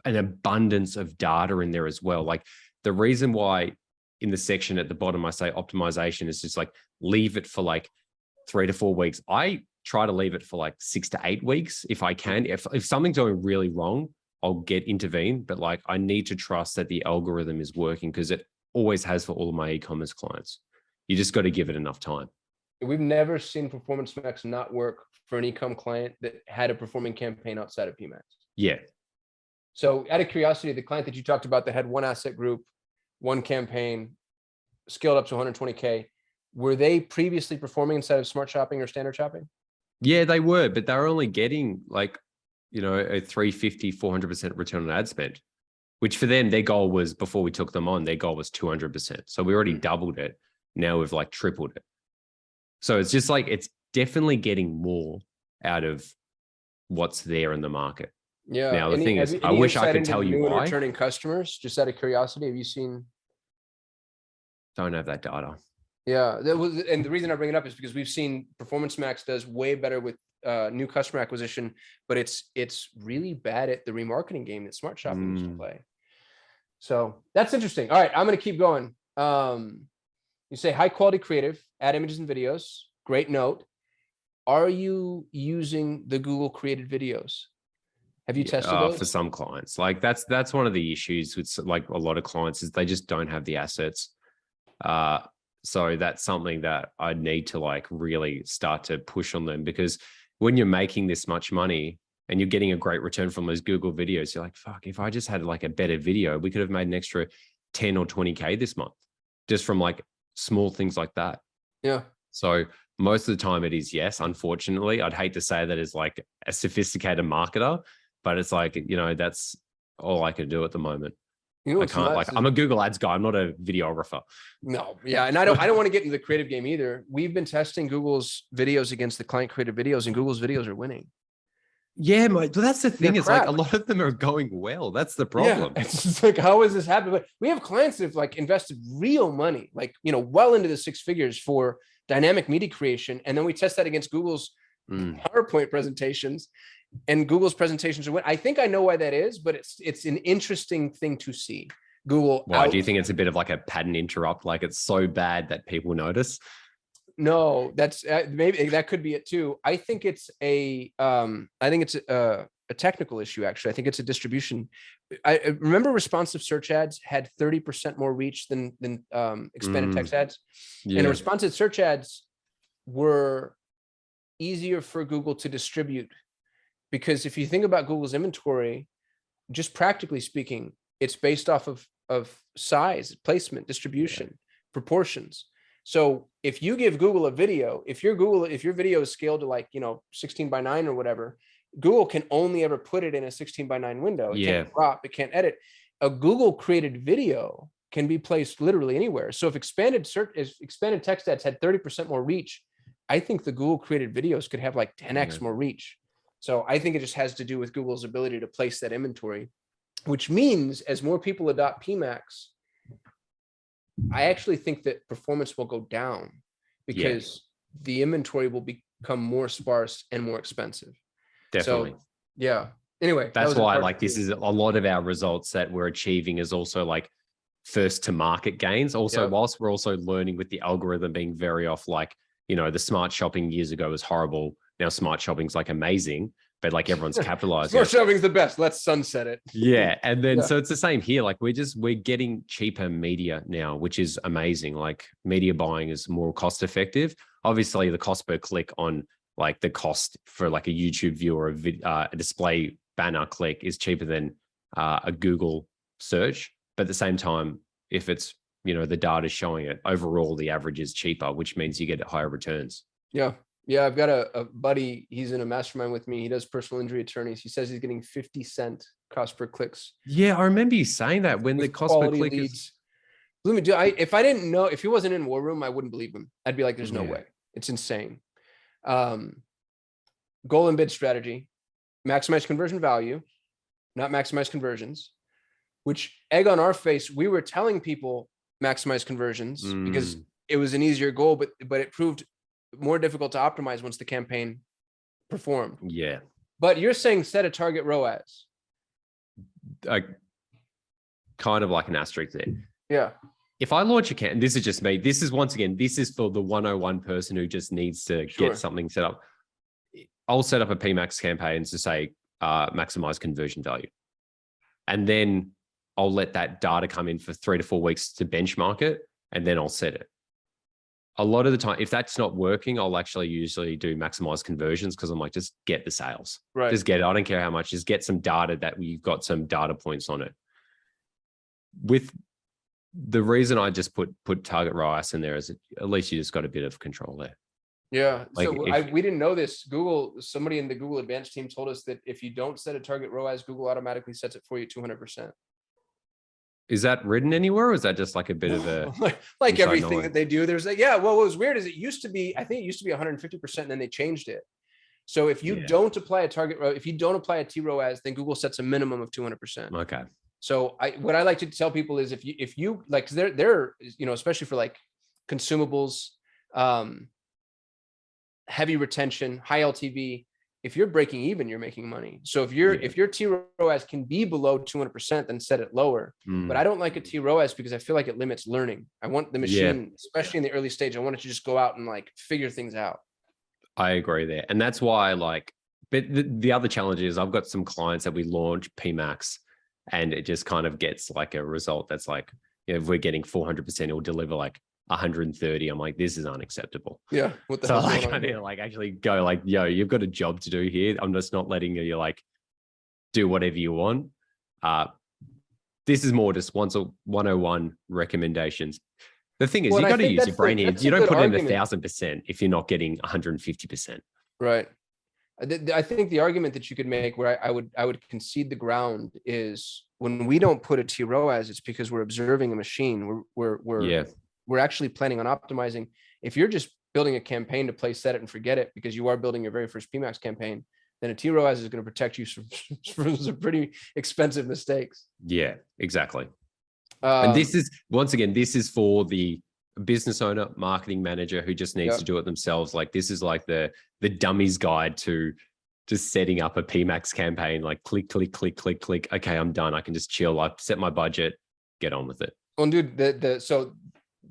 abundance of data in there as well. Like the reason why in the section at the bottom, I say optimization is just like, leave it for like 3 to 4 weeks. I try to leave it for like 6 to 8 weeks if I can. If something's going really wrong, I'll intervene. But like I need to trust that the algorithm is working, because it always has for all of my e-commerce clients. You just got to give it enough time. We've never seen Performance Max not work for an e-com client that had a performing campaign outside of PMax. Yeah. So out of curiosity, the client that you talked about that had one asset group, one campaign, scaled up to 120K, were they previously performing inside of smart shopping or standard shopping? Yeah, they were, but they were only getting like, a 350, 400% return on ad spend, which for them, their goal was, before we took them on, their goal was 200%. So we already doubled it. Now we've like tripled it. So it's just like, it's definitely getting more out of what's there in the market. Yeah. Now, the thing is, I any wish I insight could into tell the you new and why. returning customers, just out of curiosity, have you seen? Don't have that data. Yeah, and the reason I bring it up is because we've seen Performance Max does way better with new customer acquisition, but it's really bad at the remarketing game that Smart Shopping used to play. So that's interesting. All right, I'm going to keep going. You say high quality creative, add images and videos. Great note. Are you using the Google created videos? Have you tested those? For some clients? Like that's one of the issues with like a lot of clients is they just don't have the assets. So that's something that I need to like really start to push on them, because when you're making this much money and you're getting a great return from those Google videos, you're like, fuck, if I just had like a better video, we could have made an extra 10 or 20K this month just from like small things like that. Yeah. So most of the time it is yes. Unfortunately, I'd hate to say that as like a sophisticated marketer, but it's like, you know, that's all I can do at the moment. You know, I can't like, I'm a Google Ads guy. I'm not a videographer. No. Yeah. And I don't want to get into the creative game either. We've been testing Google's videos against the client created videos, and Google's videos are winning. Yeah, but that's the thing. It's crap. like a lot of them are going well. That's the problem. Yeah, it's just like, how is this happening? But we have clients that have like invested real money, like, you know, well into the six figures for dynamic media creation. And then we test that against Google's PowerPoint presentations, and Google's presentations are winning. I think I know why that is, but it's an interesting thing to see. Google. Why do you think it's a bit of like a pattern interrupt? Like it's so bad that people notice? No, that's maybe that could be it too. I think it's a technical issue. Actually, I think it's a distribution. I remember responsive search ads had 30% more reach than expanded text ads, and responsive search ads were easier for Google to distribute, because if you think about Google's inventory, just practically speaking, it's based off of size, placement, distribution, proportions. So if you give Google a video, if your video is scaled to like, 16:9 or whatever, Google can only ever put it in a 16:9 window. It can't crop, it can't edit. A Google created video can be placed literally anywhere. So if expanded text ads had 30% more reach, I think the Google created videos could have like 10x more reach. So I think it just has to do with Google's ability to place that inventory, which means as more people adopt PMax, I actually think that performance will go down because the inventory will become more sparse and more expensive. Definitely. So, yeah. Anyway, that's why like this is a lot of our results that we're achieving is also like first to market gains. Also, whilst we're also learning with the algorithm being very off, like, the smart shopping years ago was horrible. Now smart shopping's like amazing, but like everyone's capitalizing. Smart shopping's the best. Let's sunset it. Yeah. And then, so it's the same here. Like we're getting cheaper media now, which is amazing. Like media buying is more cost effective. Obviously the cost per click on like the cost for like a YouTube view or a display banner click is cheaper than a Google search. But at the same time, if it's, the data showing it, overall, the average is cheaper, which means you get higher returns. Yeah. Yeah. I've got a buddy. He's in a mastermind with me. He does personal injury attorneys. He says he's getting 50-cent cost per clicks. Yeah. I remember you saying that when the cost per click is. Let me do. If I didn't know, if he wasn't in War Room, I wouldn't believe him. I'd be like, there's no way. It's insane. Goal and bid strategy, maximize conversion value, not maximize conversions, which egg on our face. We were telling people maximize conversions because it was an easier goal, but it proved more difficult to optimize once the campaign performed. Yeah. But you're saying set a target ROAS. Kind of like an asterisk there. Yeah. If I launch a campaign, this is just me. This is once again, this is for the 101 person who just needs to get something set up. I'll set up a PMax campaign to say maximize conversion value. And then I'll let that data come in for 3 to 4 weeks to benchmark it, and then I'll set it. A lot of the time, if that's not working, I'll actually usually do maximize conversions because I'm like, just get the sales. Right. Just get it. I don't care how much. Just get some data that you've got some data points on it. With the reason I just put target ROAS in there is at least you just got a bit of control there. Yeah. Like so we didn't know this. Somebody in the Google Advanced team told us that if you don't set a target ROAS, Google automatically sets it for you 200%. Is that written anywhere, or is that just like a bit of a like everything knowledge that they do? There's like, yeah, well, what was weird is it used to be, I think it used to be 150%, and then they changed it. So if you don't apply a target, if you don't apply a tROAS, then Google sets a minimum of 200%. Okay. So what I like to tell people is if you like, they're, you know, especially for like consumables, heavy retention, high LTV, if you're breaking even, you're making money. So if your tROAS can be below 200%, then set it lower. But I don't like a tROAS because I feel like it limits learning. I want the machine, especially in the early stage, I want it to just go out and like figure things out. I agree there. And that's why but the other challenge is I've got some clients that we launch PMax, and it just kind of gets like a result that's like, you know, if we're getting 400%, it'll deliver like 130. I'm like, this is unacceptable. Yeah. What the so hell's like, going on I need here? to like actually go like, yo, you've got a job to do here. I'm just not letting you like do whatever you want. This is more just 101 recommendations. The thing is, you got to use your brain here. You don't put in 1,000% if you're not getting 150%. Right. I think the argument that you could make where I would concede the ground is when we don't put a tROAS, it's because we're observing a machine. We're actually planning on optimizing. If you're just building a campaign to play, set it and forget it because you are building your very first PMax campaign, then a tROAS is going to protect you from some pretty expensive mistakes. Yeah, exactly. And this is, once again, this is for the business owner, marketing manager who just needs to do it themselves. Like this is like the dummy's guide to just setting up a PMax campaign, like click, click, click, click, click. Okay, I'm done. I can just chill. I've set my budget, get on with it. Well, dude, so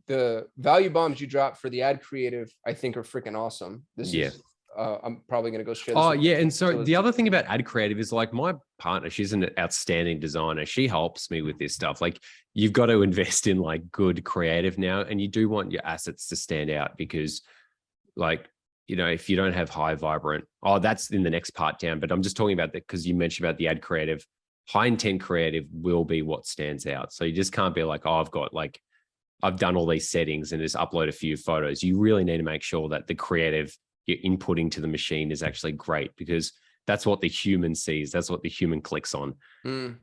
the value bombs you drop for the ad creative, I think are freaking awesome. This is, I'm probably going to go share this. Oh yeah. And so the other thing about ad creative is like my partner, she's an outstanding designer. She helps me with this stuff. Like you've got to invest in like good creative now. And you do want your assets to stand out because like, you know, if you don't have high vibrant, that's in the next part down, but I'm just talking about that because you mentioned about the ad creative, high intent creative will be what stands out. So you just can't be like, oh, I've done all these settings and just upload a few photos. You really need to make sure that the creative you're inputting to the machine is actually great because that's what the human sees. That's what the human clicks on.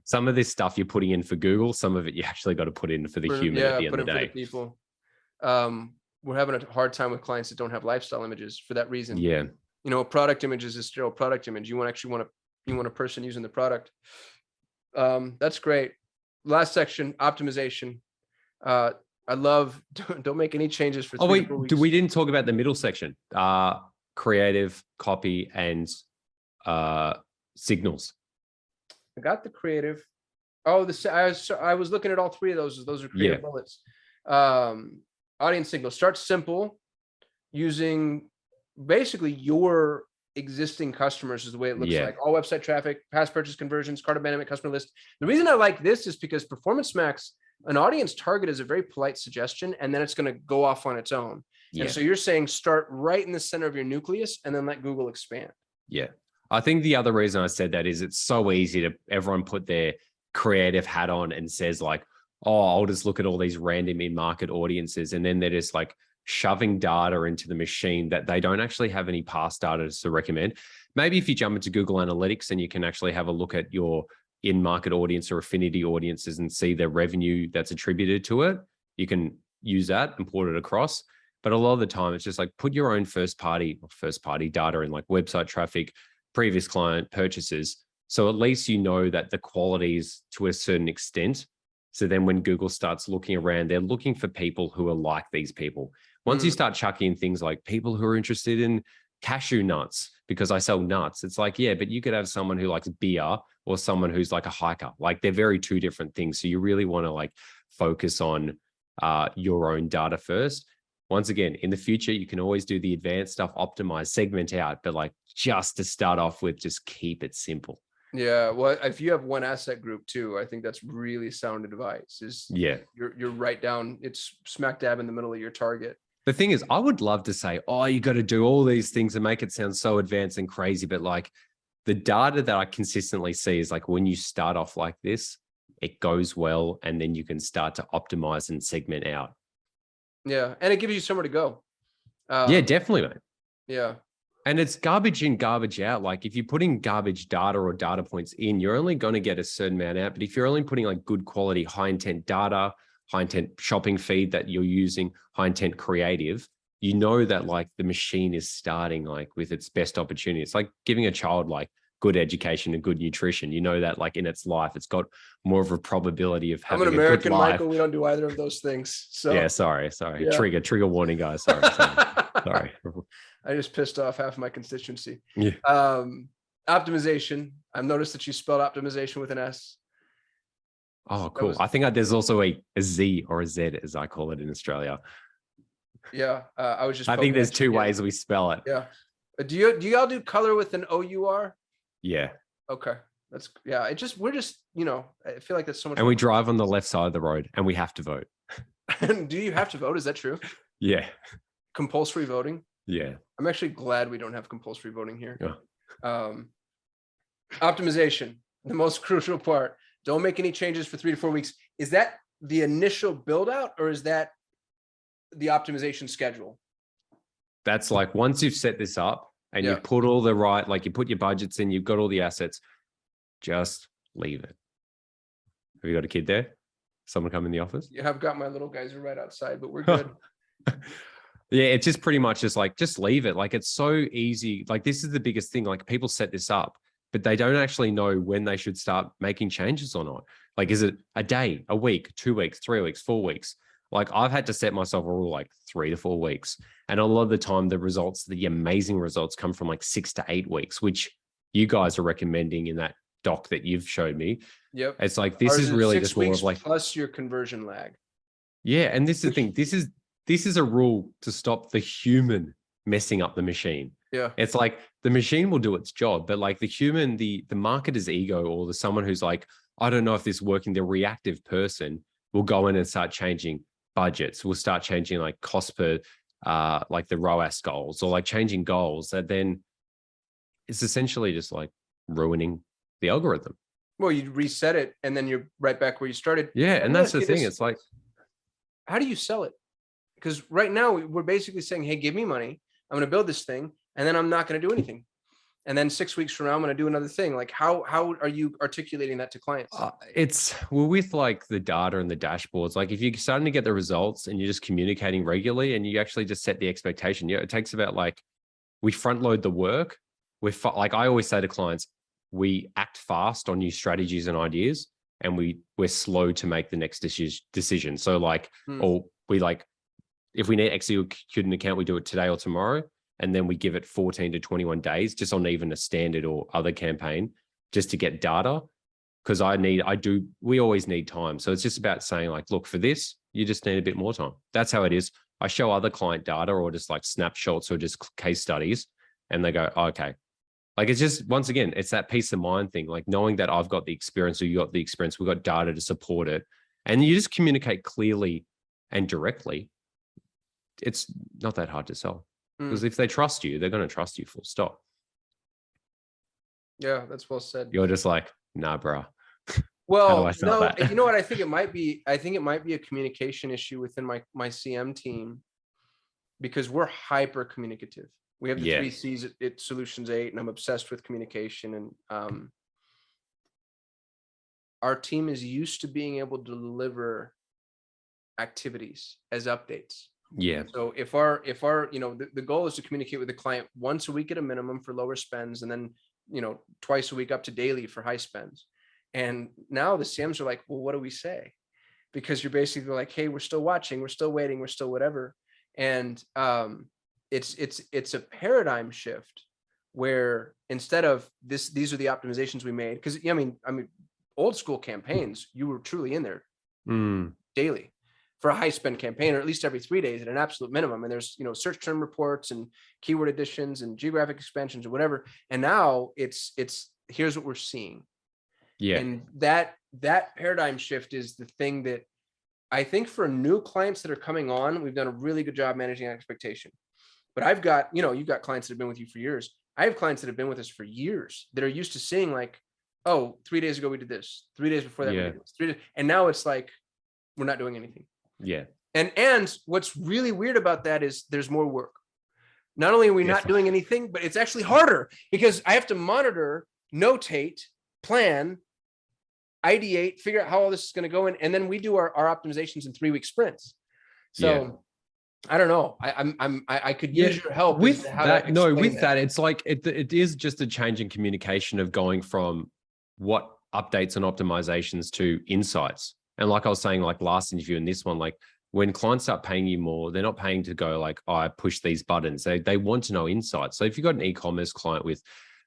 Some of this stuff you're putting in for Google, some of it you actually got to put in for the human at the end of the day. For the people. We're having a hard time with clients that don't have lifestyle images for that reason. Yeah. You know, a product image is a sterile product image. You want a person using the product. That's great. Last section, optimization. I love, don't make any changes for 3 to 4 weeks. We didn't talk about the middle section, creative, copy, and signals. I got the creative. Oh, I was looking at all 3 of those. Those are creative bullets. Audience signal, start simple using basically your existing customers is the way it looks like. All website traffic, past purchase conversions, cart abandonment, customer list. The reason I like this is because Performance Max, an audience target is a very polite suggestion, and then it's going to go off on its own. And so you're saying start right in the center of your nucleus and then let Google expand. Yeah. I think the other reason I said that is it's so easy to everyone put their creative hat on and says like, oh, I'll just look at all these random in-market audiences. And then they're just like shoving data into the machine that they don't actually have any past data to recommend. Maybe if you jump into Google Analytics and you can actually have a look at your in-market audience or affinity audiences and see the revenue that's attributed to it, you can use that and put it across. But a lot of the time it's just like put your own first party data in like website traffic, previous client purchases. So at least you know that the quality is to a certain extent. So then when Google starts looking around, they're looking for people who are like these people. Once you start chucking in things like people who are interested in cashew nuts because I sell nuts, it's like, yeah, but you could have someone who likes beer or someone who's like a hiker. Like they're very 2 different things. So you really want to like focus on your own data first. Once again, in the future, you can always do the advanced stuff, optimize, segment out, but like just to start off with, just keep it simple. Yeah, well, if you have one asset group too, I think that's really sound advice. You're right down, it's smack dab in the middle of your target. The thing is, I would love to say, oh, you got to do all these things and make it sound so advanced and crazy, but like the data that I consistently see is like when you start off like this, it goes well, and then you can start to optimize and segment out. Yeah, and it gives you somewhere to go. Yeah, definitely, mate. Yeah. And it's garbage in, garbage out. Like if you're putting garbage data or data points in, you're only going to get a certain amount out. But if you're only putting like good quality, high intent data, high intent shopping feed that you're using, high intent creative, you know that like the machine is starting like with its best opportunity. It's like giving a child like good education and good nutrition. You know that like in its life, it's got more of a probability of having I'm an a American, good life. Michael. We don't do either of those things. So yeah, sorry. Yeah. Trigger warning, guys. Sorry. Sorry. I just pissed off half of my constituency. Yeah. Optimization. I've noticed that you spelled optimization with an S. Oh, cool. I think there's also a Z or a Z, as I call it in Australia. Yeah, I was just. I think there's two ways we spell it. Yeah. Do y'all do color with an OUR? Yeah. Okay. That's we're just, I feel like that's so much. And we drive on the left side of the road and we have to vote. Do you have to vote? Is that true? Yeah. Compulsory voting? Yeah. I'm actually glad we don't have compulsory voting here. Yeah. Optimization, the most crucial part. Don't make any changes for 3 to 4 weeks. Is that the initial build out or is that the optimization schedule? That's like once you've set this up and you put all the right, like you put your budgets in, you've got all the assets, just leave it. Have you got a kid there? Someone come in the office? Yeah, I've got my little guys are right outside, but we're good. Yeah, it's just pretty much just like, just leave it. Like, it's so easy. Like, this is the biggest thing. Like, people set this up, but they don't actually know when they should start making changes or not. Like, is it a day, a week, 2 weeks, 3 weeks, 4 weeks? Like, I've had to set myself a rule like 3 to 4 weeks. And a lot of the time, the results, the amazing results come from like 6 to 8 weeks, which you guys are recommending in that doc that you've showed me. Yep. It's like, this is really just more of like, plus your conversion lag. Yeah. And this is the thing. This is a rule to stop the human messing up the machine. Yeah. It's like the machine will do its job, but like the human, the marketer's ego, or the someone who's like, I don't know if this is working, the reactive person will go in and start changing budgets. We'll start changing like cost per, like the ROAS goals, or like changing goals that then it's essentially just like ruining the algorithm. Well, you reset it and then you're right back where you started. Yeah. And that's the thing. It's like, how do you sell it? Because right now we're basically saying, hey, give me money. I'm going to build this thing and then I'm not going to do anything. And then 6 weeks from now, I'm going to do another thing. Like, how are you articulating that to clients? We're with like the data and the dashboards. Like, if you're starting to get the results and you're just communicating regularly and you actually just set the expectation, it takes about like, we front load the work. Like I always say to clients, we act fast on new strategies and ideas, and we're slow to make the next decision. So like, or we like, if we need to execute an account, we do it today or tomorrow. And then we give it 14 to 21 days just on even a standard or other campaign just to get data. Because we always need time. So it's just about saying like, look, for this, you just need a bit more time. That's how it is. I show other client data or just like snapshots or just case studies, and they go, oh, okay. Like, it's just, once again, it's that peace of mind thing, like knowing that I've got the experience or you got the experience, we've got data to support it. And you just communicate clearly and directly. It's not that hard to sell, because if they trust you, they're going to trust you, full stop. Yeah, that's well said. You're just like, nah, bro. Well, no, you know what? I think it might be a communication issue within my CM team, because we're hyper communicative. We have the 3 C's at Solutions 8, and I'm obsessed with communication. And our team is used to being able to deliver activities as updates. Yeah. So if our the goal is to communicate with the client once a week at a minimum for lower spends, and then twice a week up to daily for high spends. And now the CMs are like, well, what do we say? Because you're basically like, hey, we're still watching, we're still waiting, we're still whatever. And it's a paradigm shift where instead of these are the optimizations we made. Because I mean, old school campaigns, you were truly in there daily for a high spend campaign, or at least every 3 days at an absolute minimum. And there's, search term reports and keyword additions and geographic expansions or whatever. And now it's here's what we're seeing. Yeah. And that paradigm shift is the thing that I think for new clients that are coming on, we've done a really good job managing expectation. But I've got, you've got clients that have been with you for years. I have clients that have been with us for years that are used to seeing like, oh, 3 days ago we did this, 3 days before that we did this, 3 days. And now it's like, we're not doing anything. Yeah. And what's really weird about that is there's more work. Not only are we not doing anything, but it's actually harder because I have to monitor, notate, plan, ideate, figure out how all this is going to go in. And then we do our optimizations in 3-week sprints. So I don't know. I could use your help with that. No, with that. It's like, it is just a change in communication of going from what updates and optimizations to insights. And like I was saying, like last interview and this one, like when clients start paying you more, they're not paying to go like, oh, I push these buttons. They want to know insights. So if you've got an e-commerce client with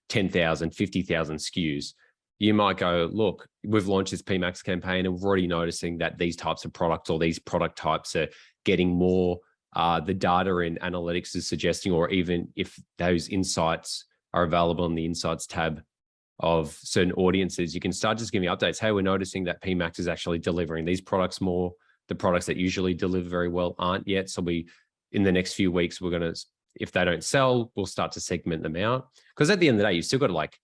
10,000, 50,000 SKUs, you might go, look, we've launched this PMax campaign and we're already noticing that these types of products or these product types are getting more, the data in analytics is suggesting, or even if those insights are available in the insights tab of certain audiences, you can start just giving updates. Hey, we're noticing that PMax is actually delivering these products more. The products that usually deliver very well aren't yet. So in the next few weeks, we're going to, if they don't sell, we'll start to segment them out. Because at the end of the day, you still got to like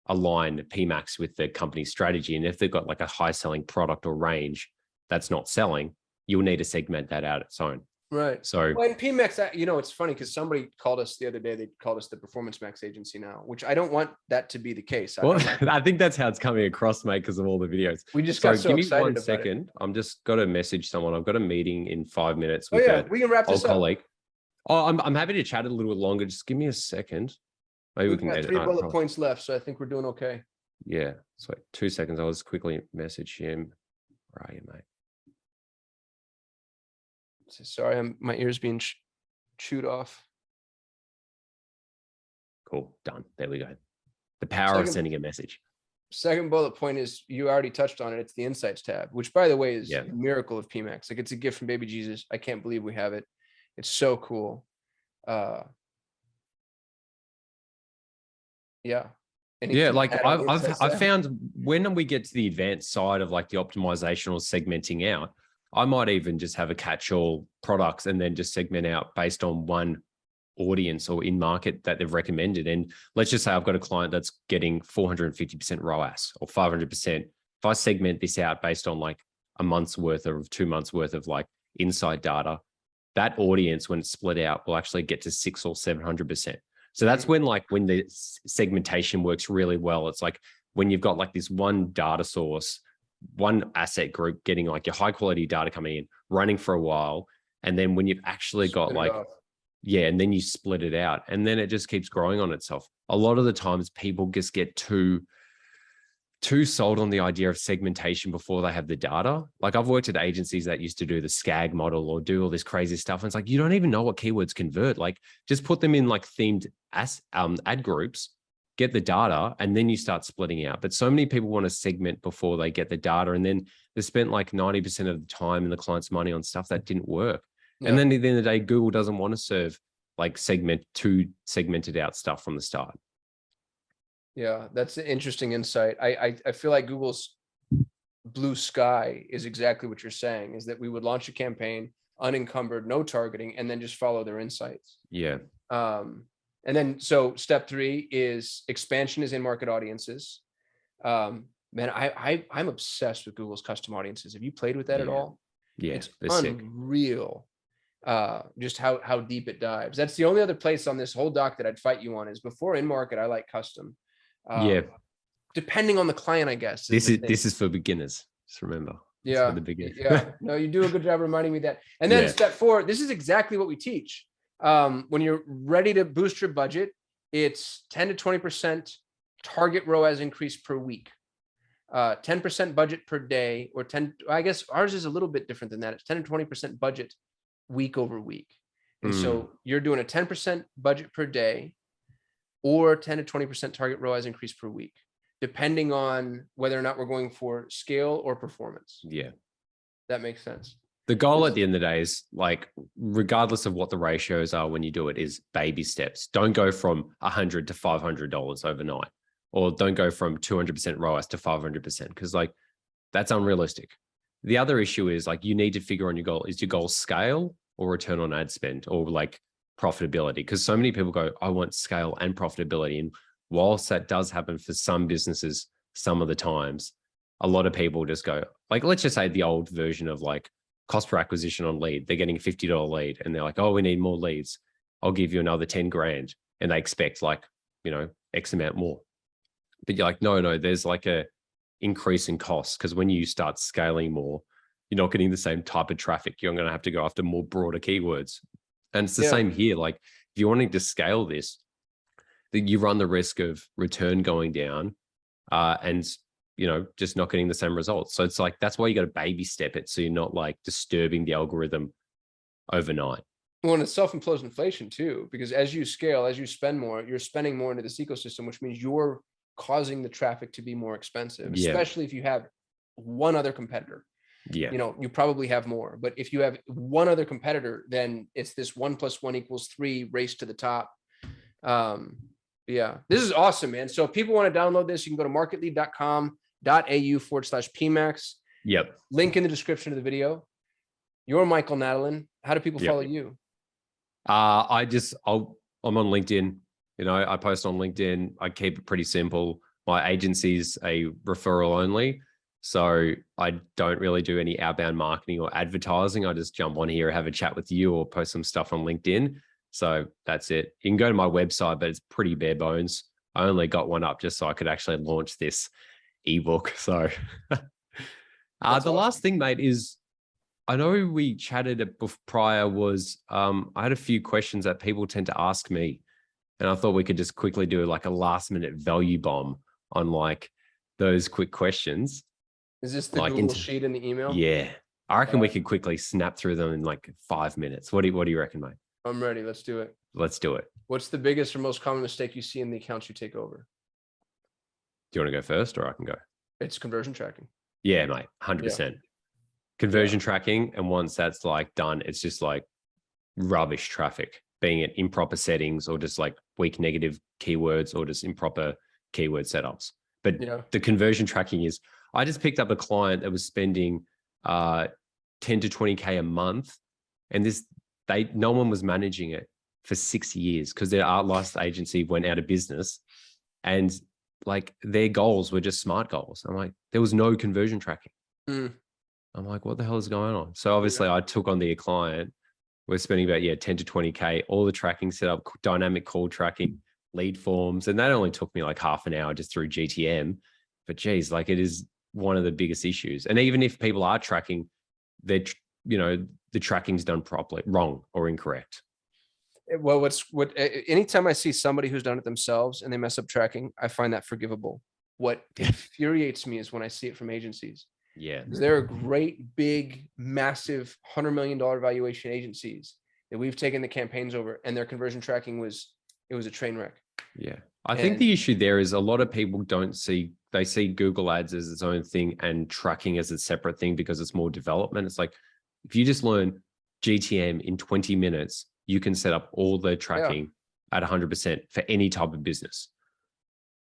align PMax with the company's strategy. And if they've got like a high selling product or range that's not selling, you'll need to segment that out its own. Right. So well, in PMax, you know, it's funny because somebody called us the other day. They called us the Performance Max agency now, which I don't want that to be the case. Well, I think that's how it's coming across, mate, because of all the videos. We just got so give me excited 1 about second. it. I'm just got to message someone. I've got a meeting in 5 minutes. Oh with yeah, we can wrap this up. colleague. Oh, I'm happy to chat a little bit longer. Just give me a second. Maybe We've we can got edit. 3 bullet points left, so I think we're doing okay. Yeah. So 2 seconds. I'll just quickly message him. Where are you, mate? Sorry, my ears being chewed off. Cool. Done. There we go. The power of sending a message. Second bullet point is, you already touched on it. It's the Insights tab, which by the way is a miracle of PMax. Like it's a gift from baby Jesus. I can't believe we have it. It's so cool. Yeah. Yeah, like I've found when we get to the advanced side of like the optimization or segmenting out, I might even just have a catch-all products and then just segment out based on one audience or in market that they've recommended. And let's just say I've got a client that's getting 450% ROAS or 500%. If I segment this out based on like a month's worth of 2 months worth of like insight data, that audience, when it's split out, will actually get to 600 or 700%. So that's when the segmentation works really well. It's like when you've got like this one data source, one asset group getting like your high quality data coming in, running for a while. And then when you've actually got like, and then you split it out and then it just keeps growing on itself. A lot of the times people just get too sold on the idea of segmentation before they have the data. Like I've worked at agencies that used to do the SCAG model or do all this crazy stuff. And it's like, you don't even know what keywords convert. Like just put them in like themed ad groups, get the data, and then you start splitting out. But so many people want to segment before they get the data. And then they spent like 90% of the time and the client's money on stuff that didn't work. Yeah. And then at the end of the day, Google doesn't want to serve like segmented out stuff from the start. Yeah, that's an interesting insight. I feel like Google's blue sky is exactly what you're saying, is that we would launch a campaign unencumbered, no targeting, and then just follow their insights. Yeah. And then, so step 3 is expansion is in market audiences. Man, I'm obsessed with Google's custom audiences. Have you played with that at all? Yeah, it's unreal. Just how deep it dives. That's the only other place on this whole doc that I'd fight you on is before in market. I like custom. Depending on the client, I guess. This is for beginners. Just remember. Yeah. For the beginners. Yeah. No, you do a good job reminding me that. And then step 4, this is exactly what we teach. When you're ready to boost your budget, it's 10 to 20% target ROAS increase per week. 10% budget per day, or 10, I guess ours is a little bit different than that. It's 10 to 20% budget week over week. And so you're doing a 10% budget per day or 10 to 20% target ROAS increase per week, depending on whether or not we're going for scale or performance. Yeah. That makes sense. The goal at the end of the day is like, regardless of what the ratios are when you do it, is baby steps. Don't go from $100 to $500 overnight, or don't go from 200% ROAS to 500%, because like that's unrealistic. The other issue is like, you need to figure on your goal. Is your goal scale or return on ad spend, or like profitability? Because so many people go, I want scale and profitability. And whilst that does happen for some businesses, some of the times, a lot of people just go like, let's just say the old version of like cost per acquisition on lead. They're getting a $50 lead and they're like, oh, we need more leads. I'll give you another 10 grand. And they expect like, X amount more. But you're like, no, there's like a increase in costs, because when you start scaling more, you're not getting the same type of traffic. You're going to have to go after more broader keywords. And it's the same here. Like if you're wanting to scale this, you run the risk of return going down and, just not getting the same results. So it's like, that's why you got to baby step it. So you're not like disturbing the algorithm overnight. Well, and it's self-imposed inflation too, because as you scale, as you spend more, you're spending more into this ecosystem, which means you're causing the traffic to be more expensive, especially if you have one other competitor. Yeah. You probably have more, but if you have one other competitor, then it's this 1 + 1 = 3 race to the top. Yeah, this is awesome, man. So if people want to download this, you can go to marketlead.com.au/PMax. Yep. Link in the description of the video. You're Michael Nadalin. How do people follow you? I'm on LinkedIn. I post on LinkedIn. I keep it pretty simple. My agency's a referral only, so I don't really do any outbound marketing or advertising. I just jump on here, have a chat with you, or post some stuff on LinkedIn. So that's it. You can go to my website, but it's pretty bare bones. I only got one up just so I could actually launch this ebook. So the last thing, mate, is I know we chatted prior was I had a few questions that people tend to ask me, and I thought we could just quickly do like a last minute value bomb on like those quick questions. Is this the Google sheet in the email? Yeah. I reckon we could quickly snap through them in like 5 minutes. What do you reckon, mate? I'm ready. Let's do it. Let's do it. What's the biggest or most common mistake you see in the accounts you take over? Do you want to go first, or I can go? It's conversion tracking. Yeah, mate. 100%. Conversion tracking. And once that's like done, it's just like rubbish traffic, being it improper settings or just like weak negative keywords or just improper keyword setups. But the conversion tracking is, I just picked up a client that was spending 10 to 20K a month, and no one was managing it for 6 years because their last agency went out of business, and like their goals were just smart goals. I'm like, there was no conversion tracking. I'm like, what the hell is going on? So obviously I took on the client. We're spending about 10 to 20K, all the tracking set up, dynamic call tracking, lead forms. And that only took me like half an hour just through GTM. But geez, like it is one of the biggest issues. And even if people are tracking, the tracking's done properly, wrong or incorrect. Well, anytime I see somebody who's done it themselves and they mess up tracking, I find that forgivable. What infuriates me is when I see it from agencies. Yeah. There are great, big, massive $100 million valuation agencies that we've taken the campaigns over, and their conversion tracking was a train wreck. Yeah. I think the issue there is a lot of people they see Google Ads as its own thing and tracking as a separate thing because it's more development. It's like, if you just learn GTM in 20 minutes, you can set up all the tracking at 100% for any type of business.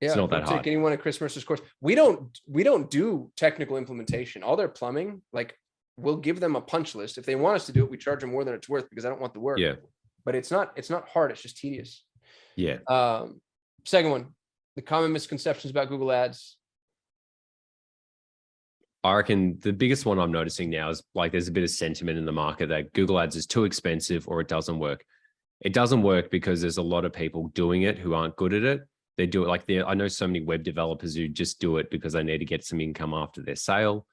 It's not that hard. Take anyone at Chris Mercer's course. We don't do technical implementation. All their plumbing, like we'll give them a punch list. If they want us to do it, we charge them more than it's worth because I don't want the work. Yeah. But it's not hard. It's just tedious. Yeah. Second one, the common misconceptions about Google Ads. I reckon the biggest one I'm noticing now is like there's a bit of sentiment in the market that Google Ads is too expensive or it doesn't work. It doesn't work because there's a lot of people doing it who aren't good at it. They do it I know so many web developers who just do it because they need to get some income after their sale.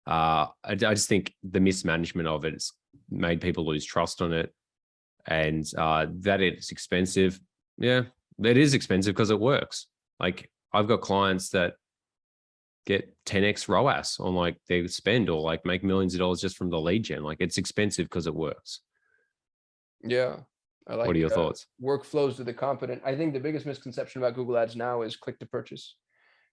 I just think the mismanagement of it's made people lose trust on it, and that it's expensive. Yeah, it is expensive because it works. Like I've got clients that get 10x ROAS on like they spend or like make millions of dollars just from the lead gen. Like it's expensive because it works. Yeah. What are your thoughts? Workflows to the competent. I think the biggest misconception about Google Ads now is click to purchase.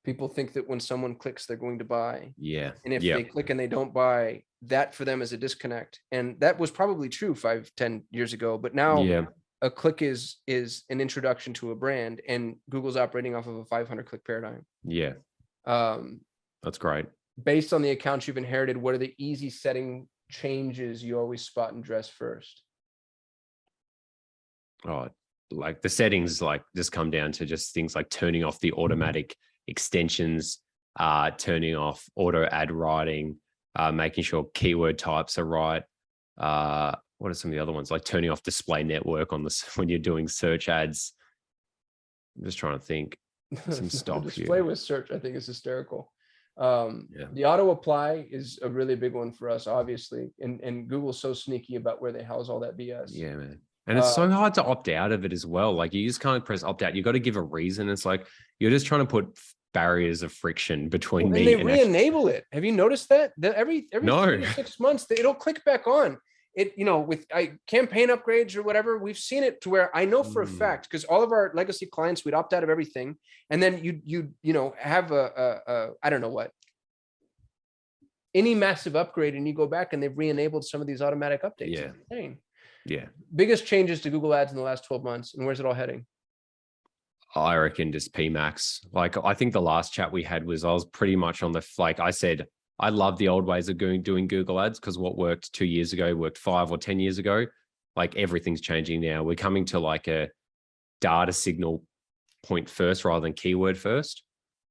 People think that when someone clicks, they're going to buy. Yeah. And if they click and they don't buy, that for them is a disconnect. And that was probably true 5-10 years ago. But now a click is an introduction to a brand, and Google's operating off of a 500 click paradigm. Yeah. That's great. Based on the accounts you've inherited, what are the easy setting changes you always spot and address first? Oh, like the settings, like just come down to just things like turning off the automatic extensions, turning off auto ad writing, making sure keyword types are right, What are some of the other ones? Like turning off display network on this when you're doing search ads. I'm just trying to think. Some stock display here. with search, I think, is hysterical. Yeah. The auto apply is a really big one for us, obviously, and Google's so sneaky about where they house all that BS. Yeah, man. And it's so hard to opt out of it as well. Like you just can't press opt out. You got to give a reason. It's like you're just trying to put barriers of friction between me they and re-enable it. Have you noticed that? Every No. 3 to 6 months, it'll click back on. It, with campaign upgrades or whatever, we've seen it to where I know for a fact, because all of our legacy clients, we'd opt out of everything, and then you have a I don't know what, any massive upgrade, and you go back and they've re-enabled some of these automatic updates. Yeah. It's insane. Yeah. Biggest changes to Google Ads in the last 12 months, and where's it all heading? I reckon just PMax. Like I think the last chat we had was I was pretty much on the, like I said, I love the old ways of doing Google Ads because what worked 2 years ago worked 5 or 10 years ago. Like everything's changing now. We're coming to like a data signal point first rather than keyword first.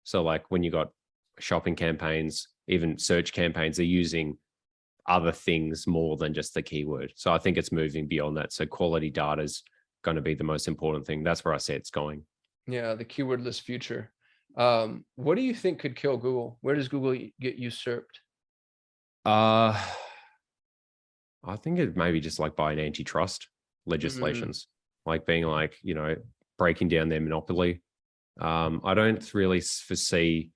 So like when you got shopping campaigns, even search campaigns, they're using other things more than just the keyword. So I think it's moving beyond that. So quality data is going to be the most important thing. That's where I say it's going. Yeah, the keywordless future. What do you think could kill Google? Where does Google get usurped? I think it maybe just like by an antitrust legislations, like being like, breaking down their monopoly. I don't really foresee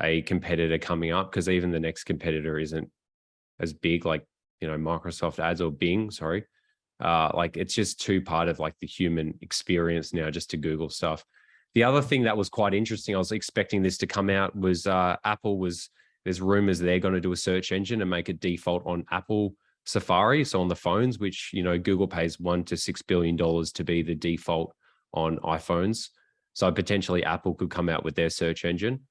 a competitor coming up because even the next competitor isn't as big, like, Microsoft ads or Bing, sorry. Like it's just too part of like the human experience now just to Google stuff. The other thing that was quite interesting, I was expecting this to come out, was there's rumors they're going to do a search engine and make it default on Apple Safari. So on the phones, which, Google pays $1 to $6 billion to be the default on iPhones. So potentially Apple could come out with their search engine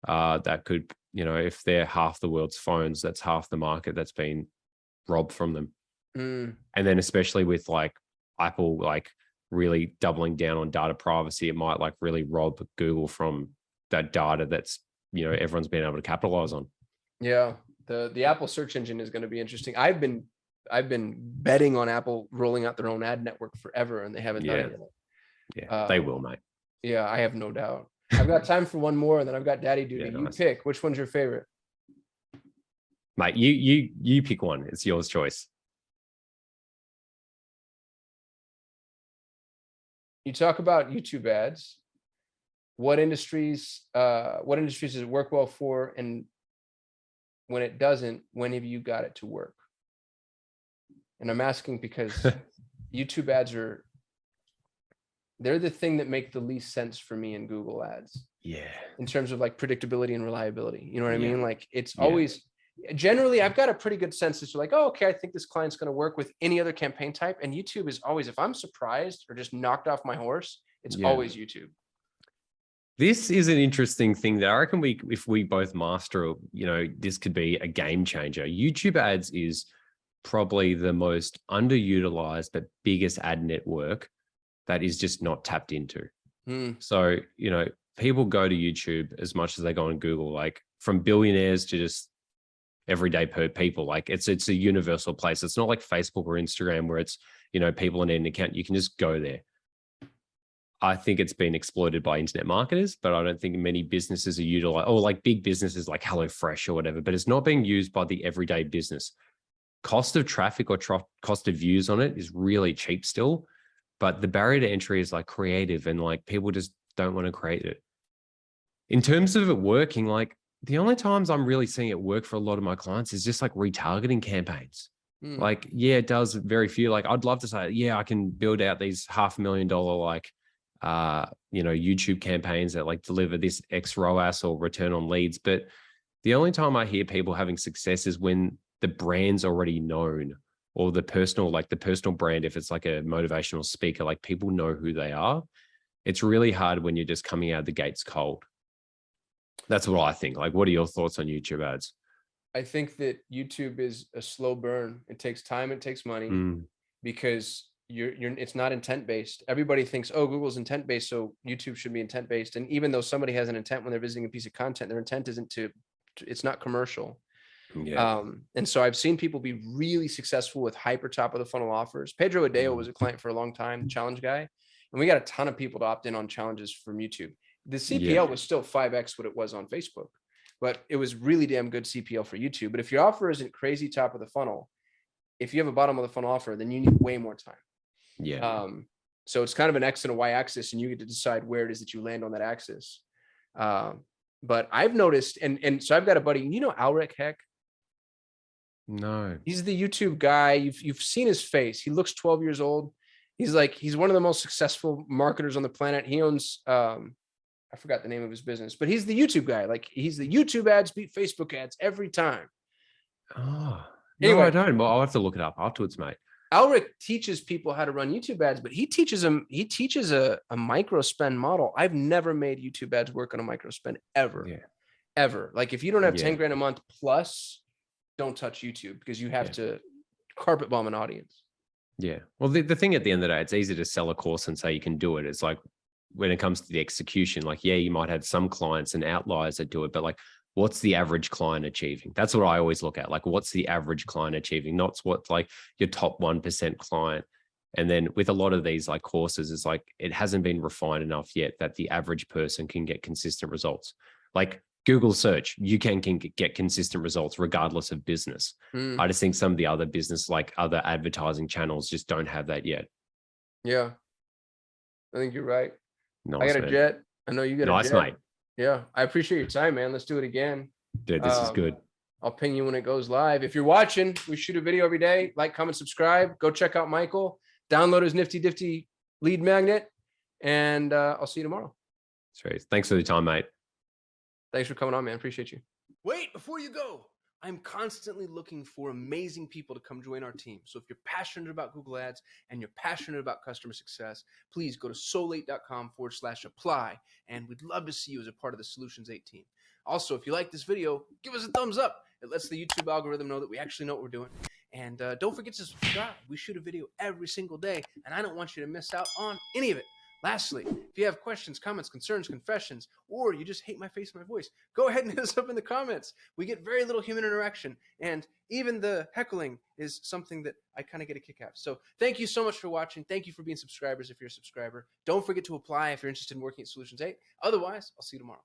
that could, if they're half the world's phones, that's half the market that's been robbed from them. And then especially with like Apple, like really doubling down on data privacy, it might like really rob Google from that data that's, everyone's been able to capitalize on. Yeah. The Apple search engine is going to be interesting. I've been betting on Apple rolling out their own ad network forever, and they haven't done it yet. Yeah, they will, mate. Yeah, I have no doubt. I've got time for one more, and then I've got daddy duty. You pick. Which one's your favorite? Mate, you pick one. It's yours choice. You talk about YouTube ads. What industries does it work well for? And when it doesn't, when have you got it to work? And I'm asking because YouTube ads they're the thing that make the least sense for me in Google ads. Yeah. In terms of like predictability and reliability. You know what I mean? Like it's always, generally I've got a pretty good sense as to like, oh, okay, I think this client's going to work with any other campaign type. And YouTube is always, if I'm surprised or just knocked off my horse, it's always YouTube. This is an interesting thing that I reckon if we both master, this could be a game changer. YouTube ads is probably the most underutilized but biggest ad network that is just not tapped into. So, people go to YouTube as much as they go on Google, like from billionaires to just everyday people. Like it's a universal place. It's not like Facebook or Instagram where it's, people need an account. You can just go there. I think it's been exploited by internet marketers, but I don't think many businesses are utilized, or like big businesses like HelloFresh or whatever, but it's not being used by the everyday business. Cost of traffic or cost of views on it is really cheap still, but the barrier to entry is like creative and like people just don't want to create it. In terms of it working, like the only times I'm really seeing it work for a lot of my clients is just like retargeting campaigns. Like, it does very few. Like I'd love to say, I can build out these $500,000 like, YouTube campaigns that like deliver this X ROAS or return on leads. But the only time I hear people having success is when the brand's already known, or the personal brand. If it's like a motivational speaker, like people know who they are. It's really hard when you're just coming out of the gates cold. That's what I think. Like, what are your thoughts on YouTube ads? I think that YouTube is a slow burn. It takes time, it takes money, because it's not intent based. Everybody thinks, oh, Google's intent based, so YouTube should be intent based. And even though somebody has an intent when they're visiting a piece of content, their intent isn't it's not commercial. Yeah. And so I've seen people be really successful with hyper top of the funnel offers. Pedro Adeo was a client for a long time, challenge guy. And we got a ton of people to opt in on challenges from YouTube. The CPL was still 5X what it was on Facebook, but it was really damn good CPL for YouTube. But if your offer isn't crazy top of the funnel, if you have a bottom of the funnel offer, then you need way more time. Yeah. So it's kind of an X and a Y axis, and you get to decide where it is that you land on that axis. But I've noticed, and so I've got a buddy, you know, Alric Heck. No. He's the YouTube guy. You've seen his face. He looks 12 years old. He's one of the most successful marketers on the planet. He owns, I forgot the name of his business, but he's the YouTube guy. Like, he's the YouTube ads beat Facebook ads every time. Oh, Anyway, no, I don't. Well, I'll have to look it up afterwards, mate. Alric teaches people how to run YouTube ads, but he teaches a micro spend model. I've never made YouTube ads work on a micro spend ever. Yeah. Ever. Like, if you don't have 10 grand a month plus, don't touch YouTube, because you have to carpet bomb an audience. Yeah. Well, the thing at the end of the day, it's easy to sell a course and say you can do it. It's like, when it comes to the execution, like, yeah, you might have some clients and outliers that do it, but like, what's the average client achieving? That's what I always look at. Like, what's the average client achieving? Not what's like your top 1% client. And then with a lot of these like courses, it's like, it hasn't been refined enough yet that the average person can get consistent results. Like Google search, you can get consistent results regardless of business. I just think some of the other business, like other advertising channels, just don't have that yet. Yeah. I think you're right. Nice, I got a jet. I know you got a jet. Nice, mate. Yeah. I appreciate your time, man. Let's do it again. Dude, this is good. I'll ping you when it goes live. If you're watching, we shoot a video every day. Like, comment, subscribe. Go check out Michael. Download his nifty difty lead magnet. And I'll see you tomorrow. Sweet. Thanks for the time, mate. Thanks for coming on, man. Appreciate you. Wait, before you go, I'm constantly looking for amazing people to come join our team. So if you're passionate about Google Ads and you're passionate about customer success, please go to solate.com/apply. And we'd love to see you as a part of the Solutions 8 team. Also, if you like this video, give us a thumbs up. It lets the YouTube algorithm know that we actually know what we're doing. And don't forget to subscribe. We shoot a video every single day, and I don't want you to miss out on any of it. Lastly, if you have questions, comments, concerns, confessions, or you just hate my face and my voice, go ahead and hit us up in the comments. We get very little human interaction, and even the heckling is something that I kind of get a kick out of. So thank you so much for watching. Thank you for being subscribers if you're a subscriber. Don't forget to apply if you're interested in working at Solutions 8. Otherwise, I'll see you tomorrow.